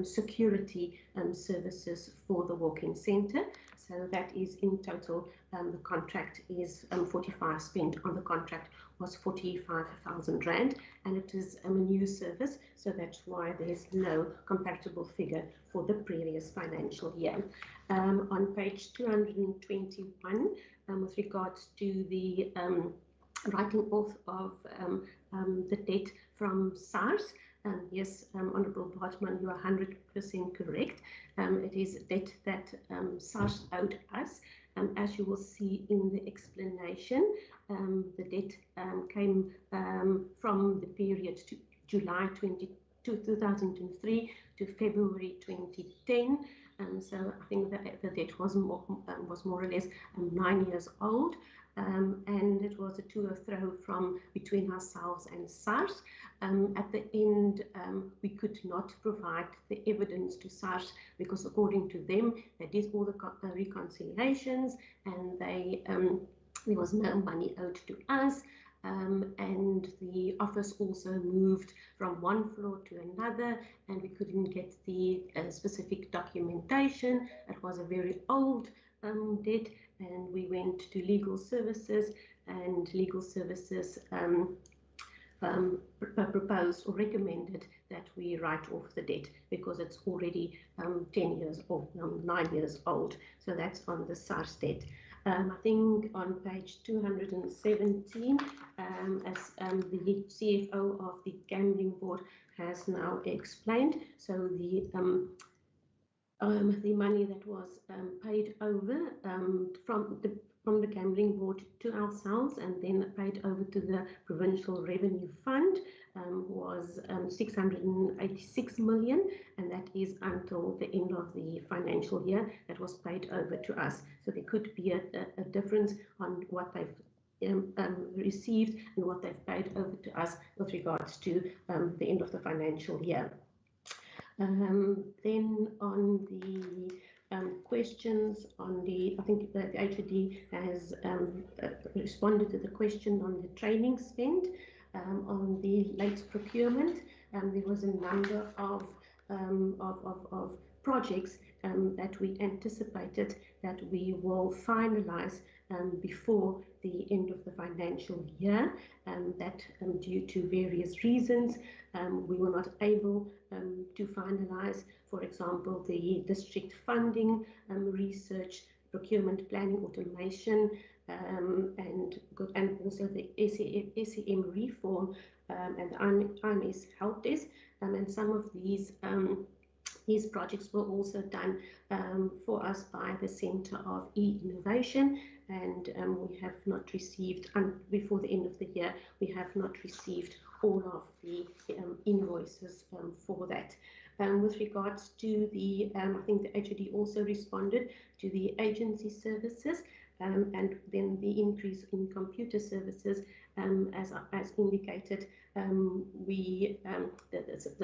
security services for the walk-in centre. So that is in total, the contract is 45 spent on the contract was 45,000 Rand, and it is a new service, so that's why there's no comparable figure for the previous financial year. On page 221, with regards to the writing off of the debt from SARS, yes, Honourable Bartman, you are 100% correct. It is debt that SARS owed us. As you will see in the explanation, the debt came from the period to July 2003 to February 2010. So I think that the debt was more or less 9 years old. And it was a to and fro from between ourselves and SARS. At the end, we could not provide the evidence to SARS because according to them, they did all the reconciliations and there was no money owed to us. And the office also moved from one floor to another, and we couldn't get the specific documentation. It was a very old debt, and we went to legal services, and legal services proposed or recommended that we write off the debt because it's already 10 years old, 9 years old. So that's on the SARS debt. I think on page 217, as the CFO of the Gambling Board has now explained, so the money that was paid over from the Gambling Board to ourselves and then paid over to the Provincial Revenue Fund was 686 million, and that is until the end of the financial year that was paid over to us. So there could be a difference on what they've received and what they've paid over to us with regards to the end of the financial year. Then on the questions on the, I think the HOD has responded to the question on the training spend. On the late procurement, there was a number of projects that we anticipated that we will finalize before the end of the financial year, that due to various reasons we were not able to finalize, for example, the district funding, research, procurement, planning, automation, and also the SEM reform and the IMS help desk, and some of these projects were also done for us by the Centre of E-Innovation, and we have not received, before the end of the year, we have not received all of the invoices for that. With regards to the, I think the HOD also responded to the agency services, and then the increase in computer services, as indicated, the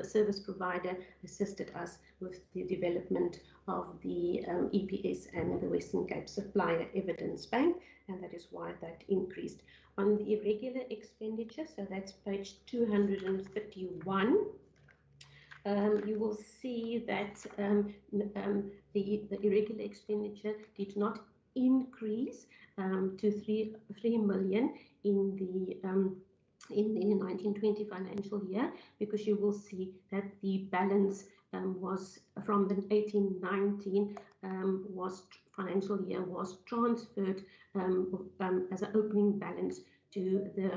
service provider assisted us with the development of the EPS and the Western Cape Supplier Evidence Bank, and that is why that increased. On the irregular expenditure, so that's page 231, you will see that the irregular expenditure did not increase to 3 million in the 1920 financial year, because you will see that the balance was from the 1819 financial year was transferred as an opening balance to the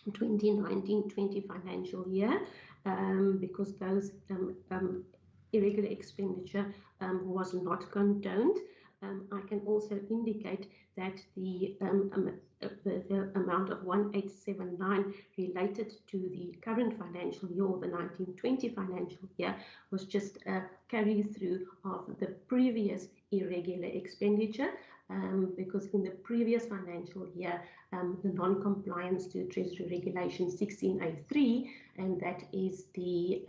2019-20 financial year, because those irregular expenditure was not condoned. I can also indicate that the amount of 1879 related to the current financial year, or the 1920 financial year, was just a carry through of the previous irregular expenditure, because in the previous financial year, the non-compliance to Treasury Regulation 16A3, and that is the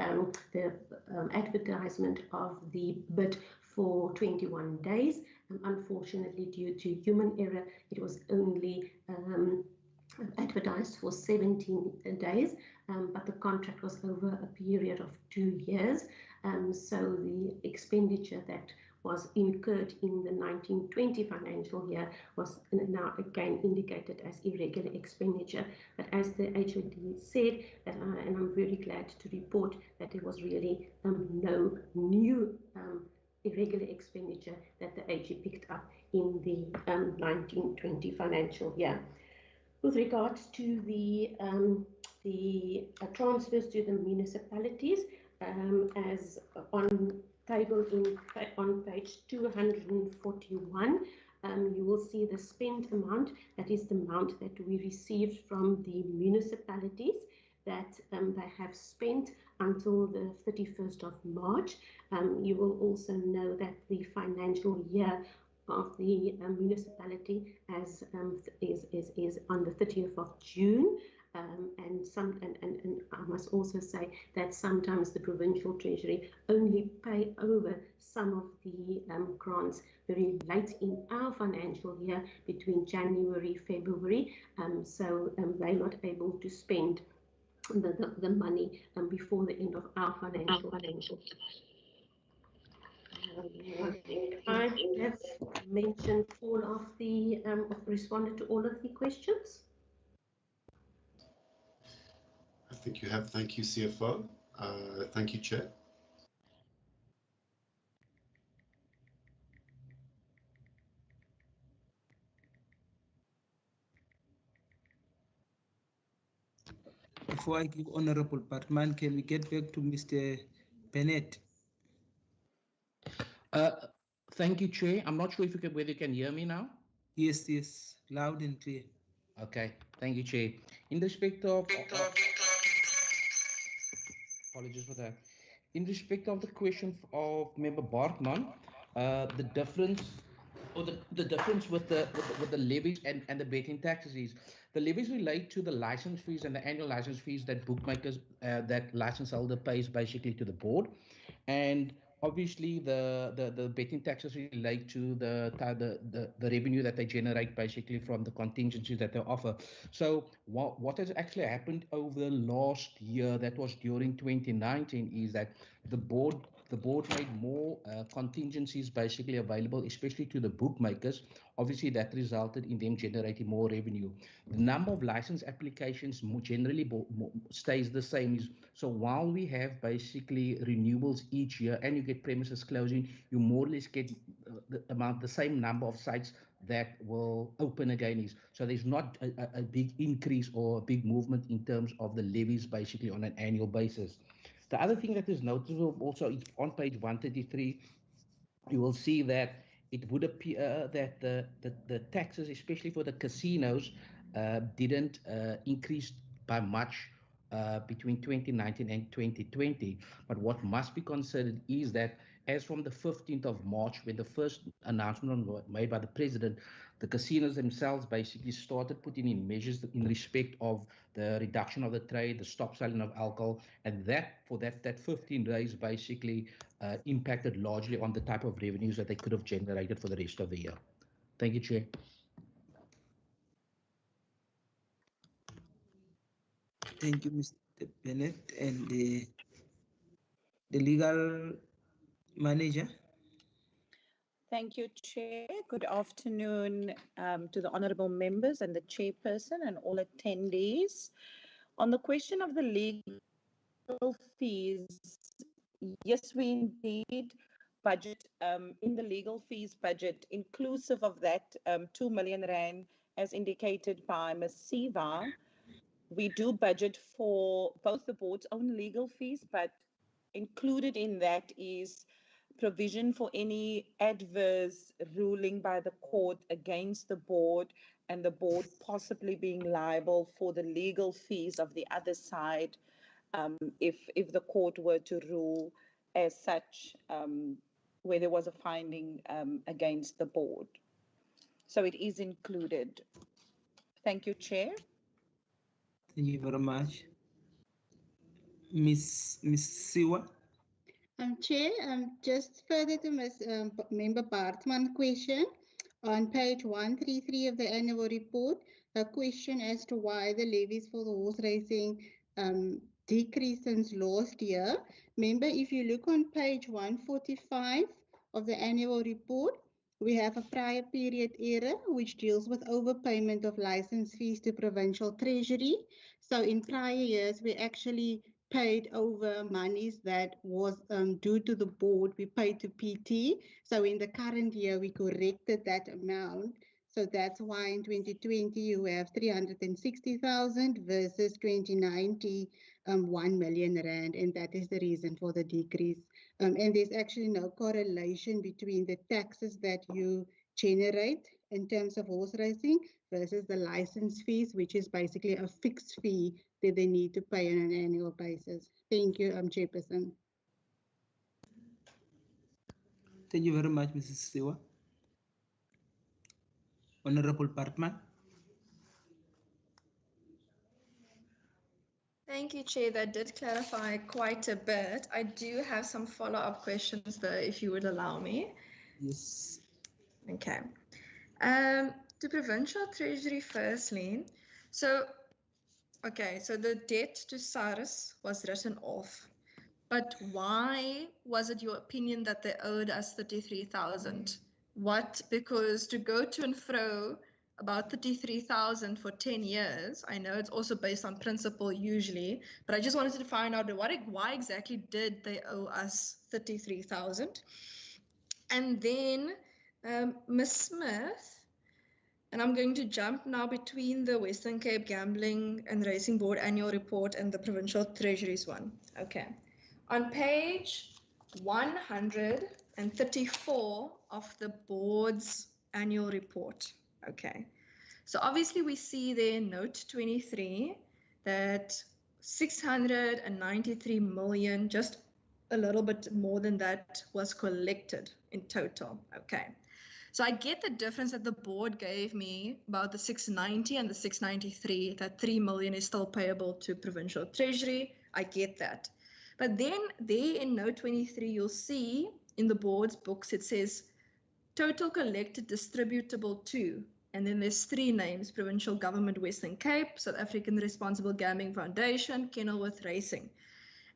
advertisement of the bid for 21 days. Unfortunately, due to human error, it was only advertised for 17 days, but the contract was over a period of 2 years. So the expenditure that was incurred in the 1920 financial year was now again indicated as irregular expenditure. But as the HOD said, and I'm very glad to report that there was really no new irregular expenditure that the AG picked up in the 1920 financial year. With regards to the transfers to the municipalities, as on table on page 241, you will see the spent amount. That is the amount that we received from the municipalities that they have spent until the 31st of March. You will also know that the financial year of the municipality is on the 30th of June. And I must also say that sometimes the Provincial Treasury only pay over some of the grants very late in our financial year, between January, February, so they're not able to spend the money before the end of our financial. I have mentioned all of the, responded to all of the questions. I think you have. Thank you, CFO. Thank you, Chair. Before I give Honorable Batman, can we get back to Mr. Bennett? Thank you, Chair. I'm not sure if whether you can hear me now. Yes, yes, loud and clear. Okay, thank you, Chair. In respect of Apologies for that. In respect of the question of Member Bartman, the difference or the difference with the levies and the betting taxes is the levies relate to the license fees and the annual license fees that bookmakers that license holder pays basically to the board, and obviously the betting taxes relate to the revenue that they generate basically from the contingencies that they offer. So what has actually happened over the last year, that was during 2019, is that the board made more contingencies basically available, especially to the bookmakers. Obviously, that resulted in them generating more revenue. The number of license applications generally stays the same. So while we have basically renewals each year and you get premises closing, you more or less get the same number of sites that will open again. So there's not a big increase or a big movement in terms of the levies basically on an annual basis. The other thing that is noticeable also is on page 133, you will see that it would appear that the taxes, especially for the casinos, didn't increase by much between 2019 and 2020. But what must be considered is that as from the 15th of March, when the first announcement was made by the president, the casinos themselves basically started putting in measures in respect of the reduction of the trade, the stop selling of alcohol, and that 15 days basically impacted largely on the type of revenues that they could have generated for the rest of the year. Thank you, Chair. Thank you, Mr. Bennett. And the legal manager. Thank you, Chair. Good afternoon to the honourable members and the chairperson and all attendees. On the question of the legal fees, yes, we indeed budget in the legal fees budget, inclusive of that 2 million rand, as indicated by Ms. Siva. We do budget for both the board's own legal fees, but included in that is provision for any adverse ruling by the court against the board and the board possibly being liable for the legal fees of the other side if the court were to rule as such where there was a finding against the board. So it is included. Thank you, Chair. Thank you very much. Miss Siwa. Chair, just further to Member Bartman's question, on page 133 of the annual report, a question as to why the levies for the horse racing decreased since last year. Member, if you look on page 145 of the annual report, we have a prior period error which deals with overpayment of license fees to Provincial Treasury. So in prior years, we actually paid over monies that was due to the board, we paid to PT. So in the current year, we corrected that amount. So that's why in 2020, you have 360,000 versus 2019, 1 million rand. And that is the reason for the decrease. And there's actually no correlation between the taxes that you generate in terms of horse racing versus the license fees, which is basically a fixed fee that they need to pay on an annual basis. Thank you, Chairperson. Thank you very much, Mrs. Siwa. Honorable Bartman. Thank you, Chair. That did clarify quite a bit. I do have some follow-up questions, though, if you would allow me. Yes. Okay. To Provincial Treasury firstly. So the debt to SARS was written off. But why was it your opinion that they owed us 33,000? What? Because to go to and fro about 33,000 for 10 years, I know it's also based on principle usually, but I just wanted to find out why exactly did they owe us 33,000? And then Ms. Smith, and I'm going to jump now between the Western Cape Gambling and Racing Board annual report and the Provincial Treasury's one. Okay. On page 134 of the board's annual report. Okay. So obviously we see there note 23 that 693 million, just a little bit more than that, was collected in total. Okay. So I get the difference that the board gave me about the 690 and the 693, that 3 million is still payable to Provincial Treasury. I get that. But then there in note 23, you'll see in the board's books, it says total collected distributable to, and then there's 3 names: Provincial Government Western Cape, South African Responsible Gambling Foundation, Kenilworth Racing.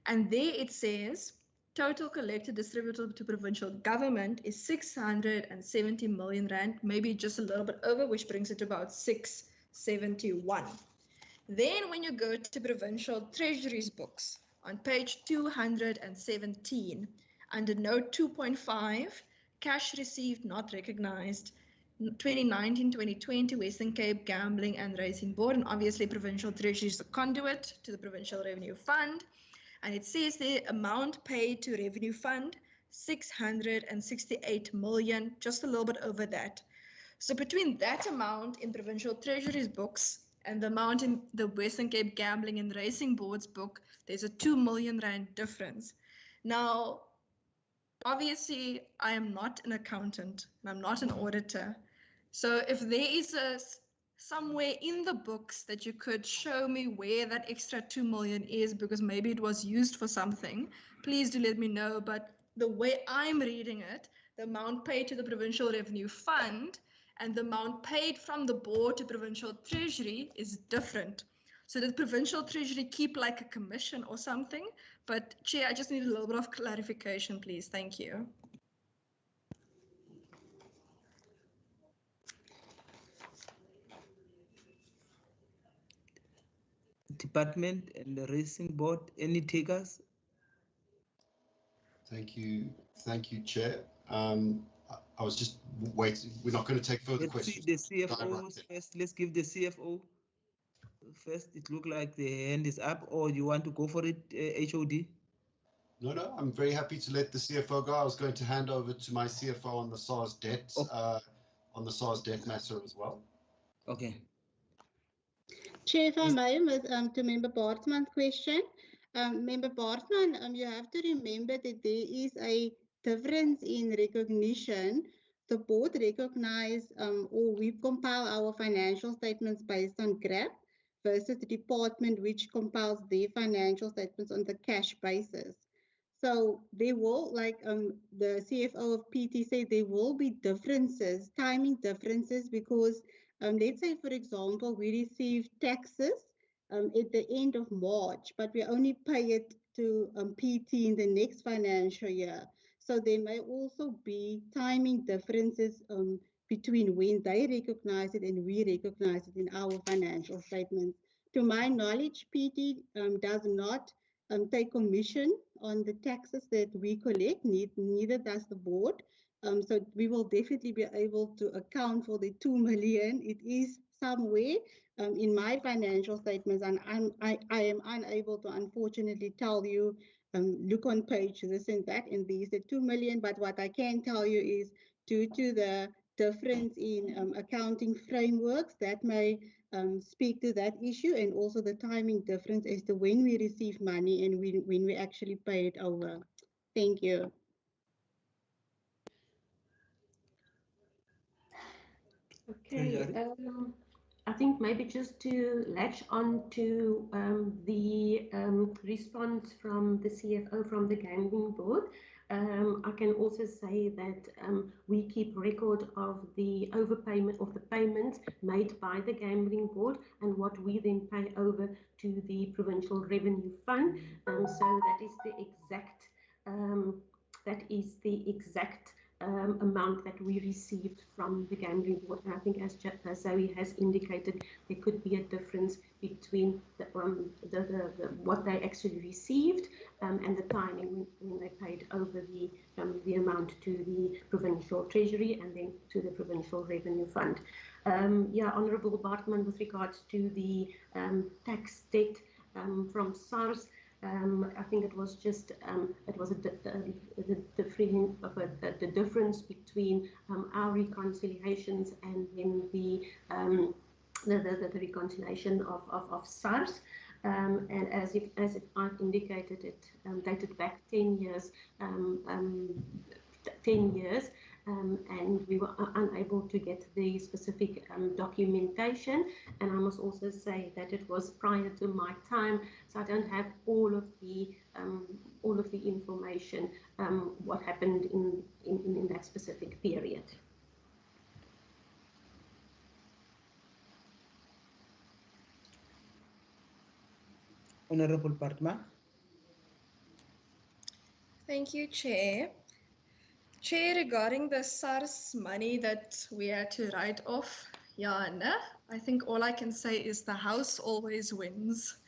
And there it says total collected distributable to provincial government is 670 million rand, maybe just a little bit over, which brings it to about 671. Then when you go to Provincial Treasury's books on page 217, under note 2.5, cash received not recognized, 2019-2020 Western Cape Gambling and Racing Board, and obviously Provincial Treasury is the conduit to the Provincial Revenue Fund. And it says the amount paid to Revenue Fund, 668 million, just a little bit over that. So between that amount in Provincial Treasury's books and the amount in the Western Cape Gambling and Racing Board's book, there's a 2 million rand difference. Now, obviously, I am not an accountant and I'm not an auditor. So if there is somewhere in the books that you could show me where that extra 2 million is, because maybe it was used for something, please do let me know. But the way I'm reading it, the amount paid to the Provincial Revenue Fund and the amount paid from the board to Provincial Treasury is different. So did Provincial Treasury keep like a commission or something? But Chair, I just need a little bit of clarification, please. Thank you. Department and the Racing Board, any takers? Thank you, Chair. I was just waiting. We're not going to take further questions. Let's see the CFO first. Let's give the CFO first. It looks like the hand is up, or you want to go for it, HOD? No, I'm very happy to let the CFO go. I was going to hand over to my CFO on the SARS debt, on the SARS debt matter as well. Okay. Chair, if I may, to Member Bartman's question. Member Bartman, you have to remember that there is a difference in recognition. The board recognize or we compile our financial statements based on GRAP versus the department which compiles their financial statements on the cash basis. So there will, like the CFO of PT said, there will be differences, timing differences, because let's say, for example, we receive taxes at the end of March, but we only pay it to PT in the next financial year. So there may also be timing differences between when they recognize it and we recognize it in our financial statements. To my knowledge, PT does not take commission on the taxes that we collect, neither does the board. So we will definitely be able to account for the 2 million. It is somewhere in my financial statements, and I am unable to unfortunately tell you, look on page this and that, and these the 2 million. But what I can tell you is, due to the difference in accounting frameworks, that may speak to that issue, and also the timing difference as to when we receive money and when we actually pay it over. Thank you. Okay, I think maybe just to latch on to the response from the CFO from the Gambling Board, I can also say that we keep record of the overpayment of the payments made by the Gambling Board and what we then pay over to the Provincial Revenue Fund. So that is the exact amount that we received from the Gambling Board. And I think, as Zoe has indicated, there could be a difference between what they actually received and the timing when they paid over the amount to the Provincial Treasury and then to the Provincial Revenue Fund. Yeah, Honourable Bartman, with regards to the tax debt from SARS, I think it was just the difference between our reconciliations and then the reconciliation of SARS. and as if I've indicated, it dated back 10 years, 10 years, and we were unable to get the specific documentation. And I must also say that it was prior to my time, so I don't have all of the information what happened in that specific period. Honorable Partma. Thank you, Chair. Chair, regarding the SARS money that we had to write off, Jana, I think all I can say is the house always wins.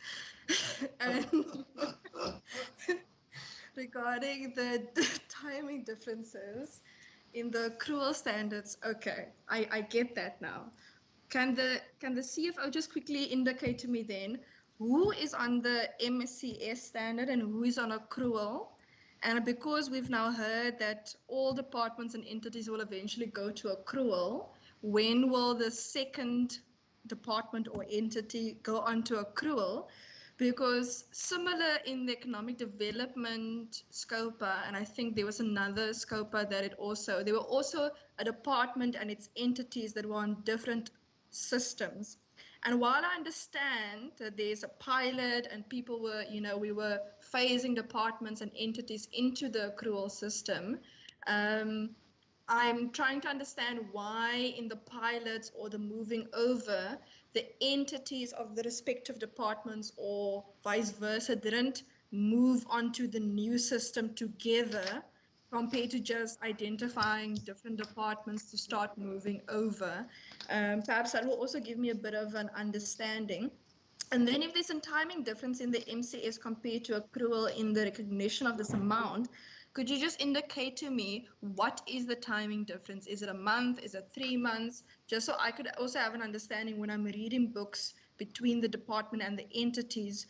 And regarding the timing differences in the accrual standards, okay, I get that now. Can the CFO just quickly indicate to me then who is on the MSCS standard and who is on accrual? And because we've now heard that all departments and entities will eventually go to accrual, when will the second department or entity go on to accrual? Because similar in the economic development SCOPA, and I think there was another SCOPA that there were also a department and its entities that were on different systems. And while I understand that there's a pilot and people were, we were phasing departments and entities into the accrual system, I'm trying to understand why in the pilots or the moving over, the entities of the respective departments or vice versa didn't move onto the new system together compared to just identifying different departments to start moving over. Perhaps that will also give me a bit of an understanding. And then if there's a timing difference in the MCS compared to accrual in the recognition of this amount, could you just indicate to me what is the timing difference? Is it a month? Is it 3 months? Just so I could also have an understanding when I'm reading books between the department and the entities,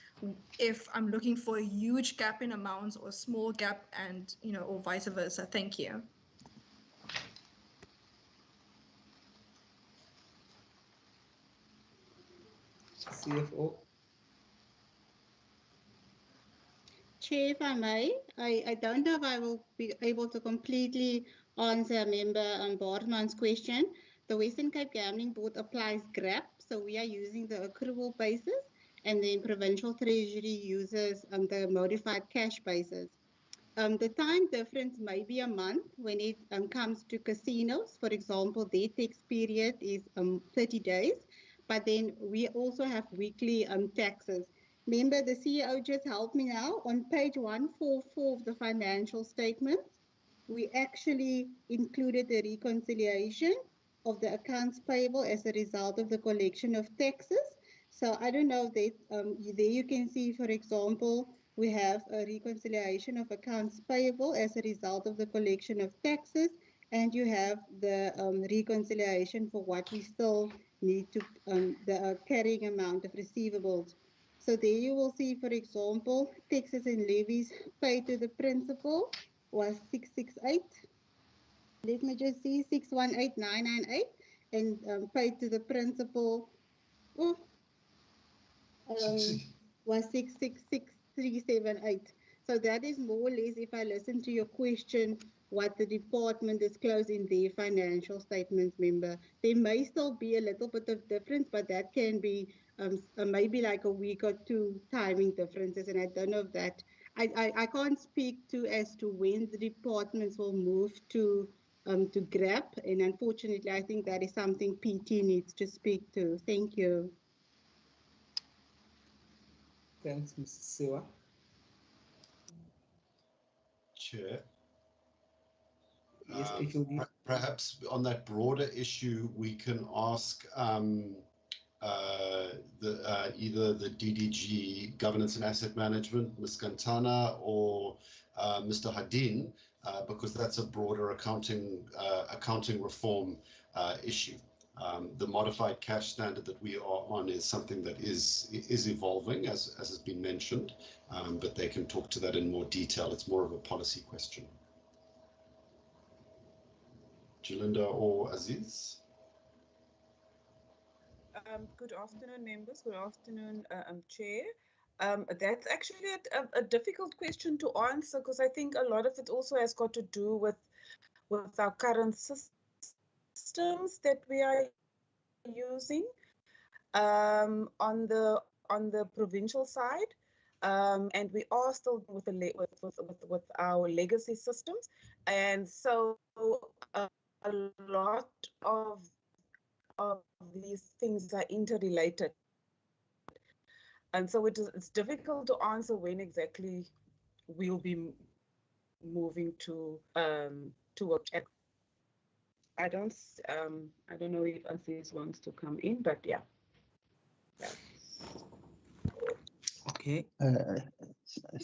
if I'm looking for a huge gap in amounts or a small gap and, or vice versa. Thank you. CFO. Chair, if I may, I don't know if I will be able to completely answer Member Boardman's question. The Western Cape Gambling Board applies GRAP, so we are using the accrual basis, and then Provincial Treasury uses the modified cash basis. The time difference may be a month when it comes to casinos. For example, their tax period is 30 days, but then we also have weekly taxes. Remember, the CEO just helped me now. On page 144 of the financial statements, we actually included the reconciliation of the accounts payable as a result of the collection of taxes. So I don't know that there you can see, for example, we have a reconciliation of accounts payable as a result of the collection of taxes, and you have the reconciliation for what we still need to, the carrying amount of receivables. So there you will see, for example, taxes and levies paid to the principal was 668. Let me just see, 618,998, and paid to the principal was 666,378. So that is more or less, if I listen to your question, what the department disclosed in their financial statements, member. There may still be a little bit of difference, but that can be maybe like a week or two timing differences, and I don't know if that, I can't speak to as to when the departments will move to GRAP, and unfortunately, I think that is something PT needs to speak to. Thank you. Thanks, Mrs. Sewa. Chair. Yes, perhaps on that broader issue, we can ask either the DDG Governance and Asset Management, Ms. Kantana, or Mr. Hadin, because that's a broader accounting reform issue. The modified cash standard that we are on is something that is evolving, as has been mentioned, but they can talk to that in more detail. It's more of a policy question. Jalinda or Aziz? Good afternoon, members. Good afternoon, Chair. That's actually a difficult question to answer, because I think a lot of it also has got to do with our current systems that we are using on the provincial side, and we are still with our legacy systems, and so a lot of these things are interrelated, and so it's difficult to answer when exactly we'll be moving to work. I don't know if Aziz wants to come in, but yeah. Okay.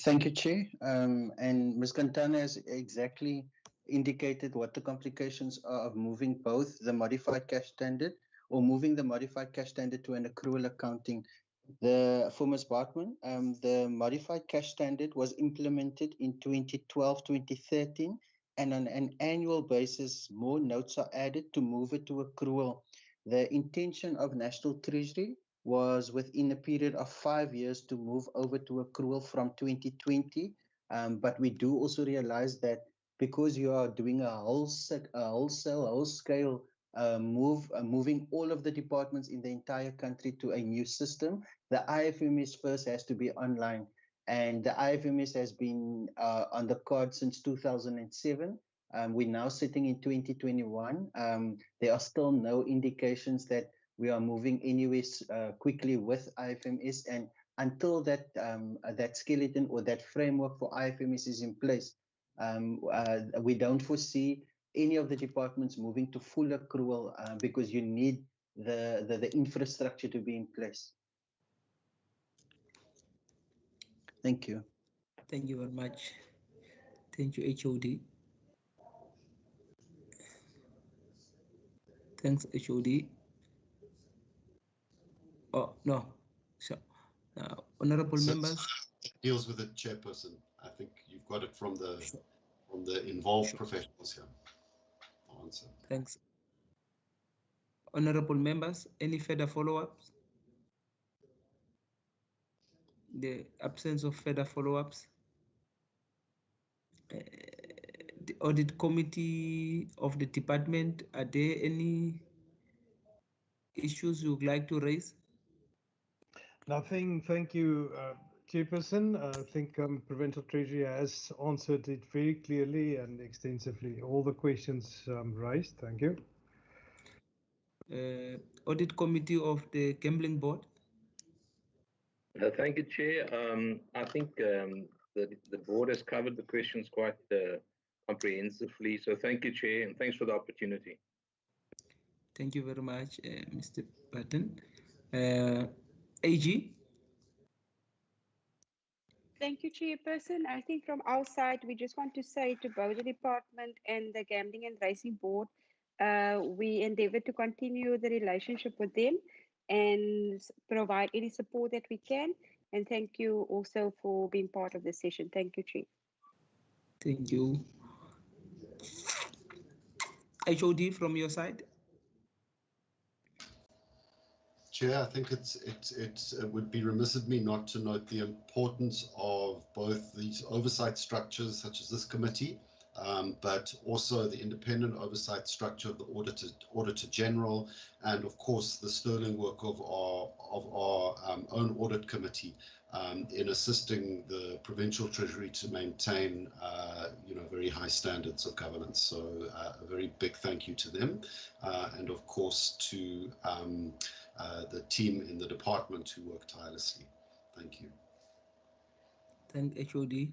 Thank you, Chair. And Ms. Cantana has exactly indicated what the complications are of moving both the modified cash standard or moving the modified cash standard to an accrual accounting. For Ms. Bartman, the modified cash standard was implemented in 2012, 2013, and on an annual basis, more notes are added to move it to accrual. The intention of National Treasury was within a period of 5 years to move over to accrual from 2020. But we do also realize that because you are doing a whole-scale moving all of the departments in the entire country to a new system, the IFMS first has to be online. And the IFMS has been on the card since 2007. We're now sitting in 2021. There are still no indications that we are moving anywhere quickly with IFMS, and until that that skeleton or that framework for IFMS is in place, we don't foresee any of the departments moving to full accrual because you need the infrastructure to be in place. Thank you. Thank you very much. Thank you, HOD. Thanks, HOD. Oh, no. So, honorable members. It deals with the chairperson. I think you've got it from the involved professionals here. I'll answer. Thanks. Honorable members, any further follow-ups? The absence of further follow-ups. The audit committee of the department, are there any issues you would like to raise? Nothing, thank you, Chairperson. I think Provincial Treasury has answered it very clearly and extensively, all the questions raised. Thank you. Audit committee of the Gambling Board. Thank you, Chair. I think the board has covered the questions quite comprehensively. So thank you, Chair, and thanks for the opportunity. Thank you very much, Mr. Patton. AG? Thank you, Chairperson. I think from our side, we just want to say to both the department and the Gambling and Racing Board, we endeavour to continue the relationship with them and provide any support that we can. And thank you also for being part of the session. Thank you, Chair. Thank you. HOD from your side? Chair, I think it would be remiss of me not to note the importance of both these oversight structures, such as this committee, but also the independent oversight structure of the Auditor General, and of course the sterling work of our own audit committee in assisting the Provincial Treasury to maintain very high standards of governance. So a very big thank you to them, and of course to the team in the department who work tirelessly. Thank you. Thank HOD.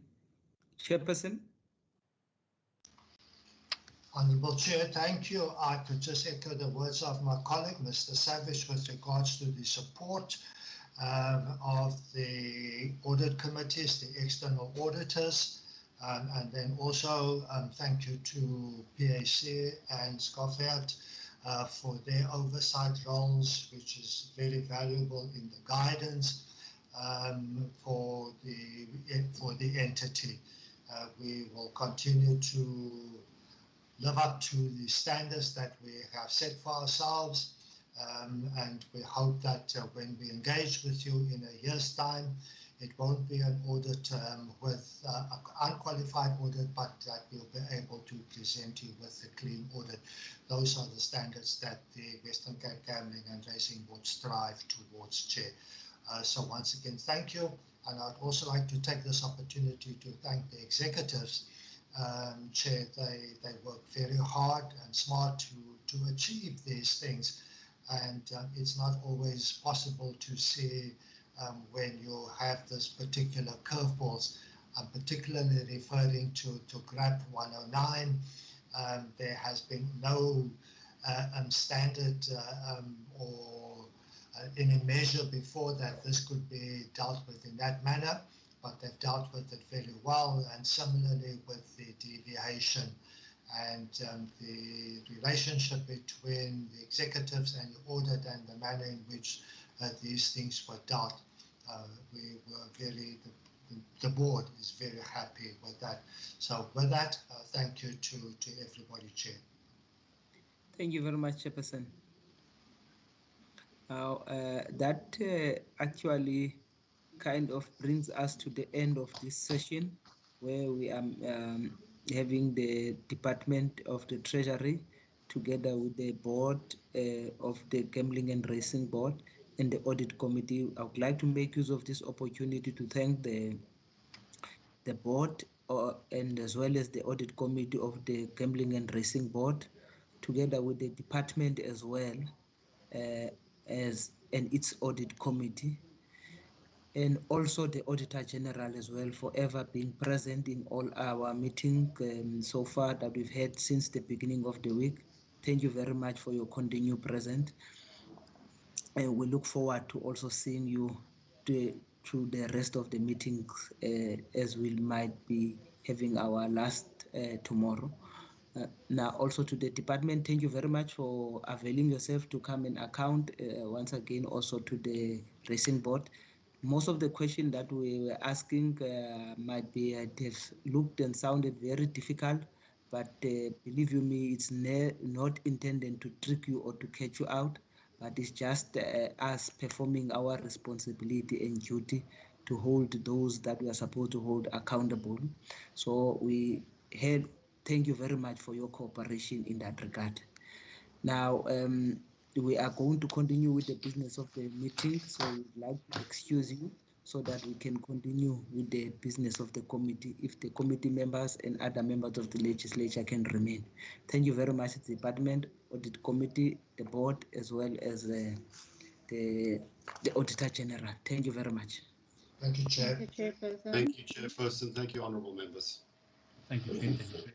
Chairperson? Honourable Chair, thank you. I could just echo the words of my colleague, Mr. Savage, with regards to the support of the audit committees, the external auditors, and then also thank you to PAC and Scofield for their oversight roles, which is very valuable in the guidance for the entity. We will continue to live up to the standards that we have set for ourselves, and we hope that when we engage with you in a year's time, It won't be an audit with an unqualified audit, but that we'll be able to present you with the clean audit. Those are the standards that the Western Cape Gambling and Racing Board strive towards, Chair. So once again, thank you. And I'd also like to take this opportunity to thank the executives. Chair, they work very hard and smart to achieve these things. And it's not always possible to see when you have this particular curveballs. I'm particularly referring to GRAP 109. There has been no standard or any measure before that this could be dealt with in that manner, but they've dealt with it very well, and similarly with the deviation and the relationship between the executives and the audit and the manner in which these things were dealt. We were the board is very happy with that. So with that, thank you to everybody, Chair. Thank you very much, Chairperson. Now, that actually kind of brings us to the end of this session, where we are having the Department of the Treasury together with the board of the Gambling and Racing Board and the Audit Committee. I would like to make use of this opportunity to thank the board and as well as the Audit Committee of the Gambling and Racing Board, together with the department as well and its Audit Committee, and also the Auditor General as well, for ever being present in all our meetings so far that we've had since the beginning of the week. Thank you very much for your continued presence. And we look forward to also seeing you through the rest of the meetings as we might be having our last tomorrow. Now, also to the department, thank you very much for availing yourself to come and account once again, also to the Racing Board. Most of the questions that we were asking might be have looked and sounded very difficult, but believe you me, it's not intended to trick you or to catch you out, but it's just us performing our responsibility and duty to hold those that we are supposed to hold accountable. So thank you very much for your cooperation in that regard. Now, we are going to continue with the business of the meeting, so we'd like to excuse you so that we can continue with the business of the committee, if the committee members and other members of the legislature can remain. Thank you very much, the department, audit committee, the board, as well as the Auditor General. Thank you very much. Thank you, Chair. Thank you, Chairperson. Thank you, Chairperson. Thank you, honourable members. Thank you, Chair.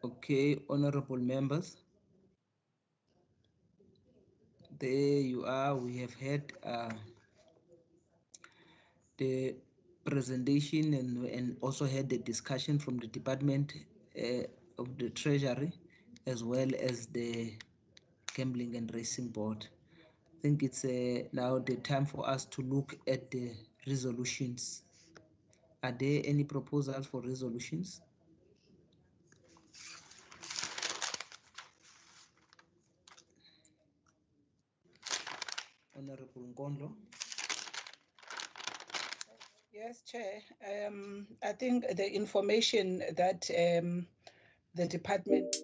Okay, honorable members, there you are. We have had the presentation and also had the discussion from the Department of the Treasury, as well as the Gambling and Racing Board. I think it's now the time for us to look at the resolutions. Are there any proposals for resolutions? Honorable Nkondlo. Yes, Chair. I think the information that the department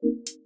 you.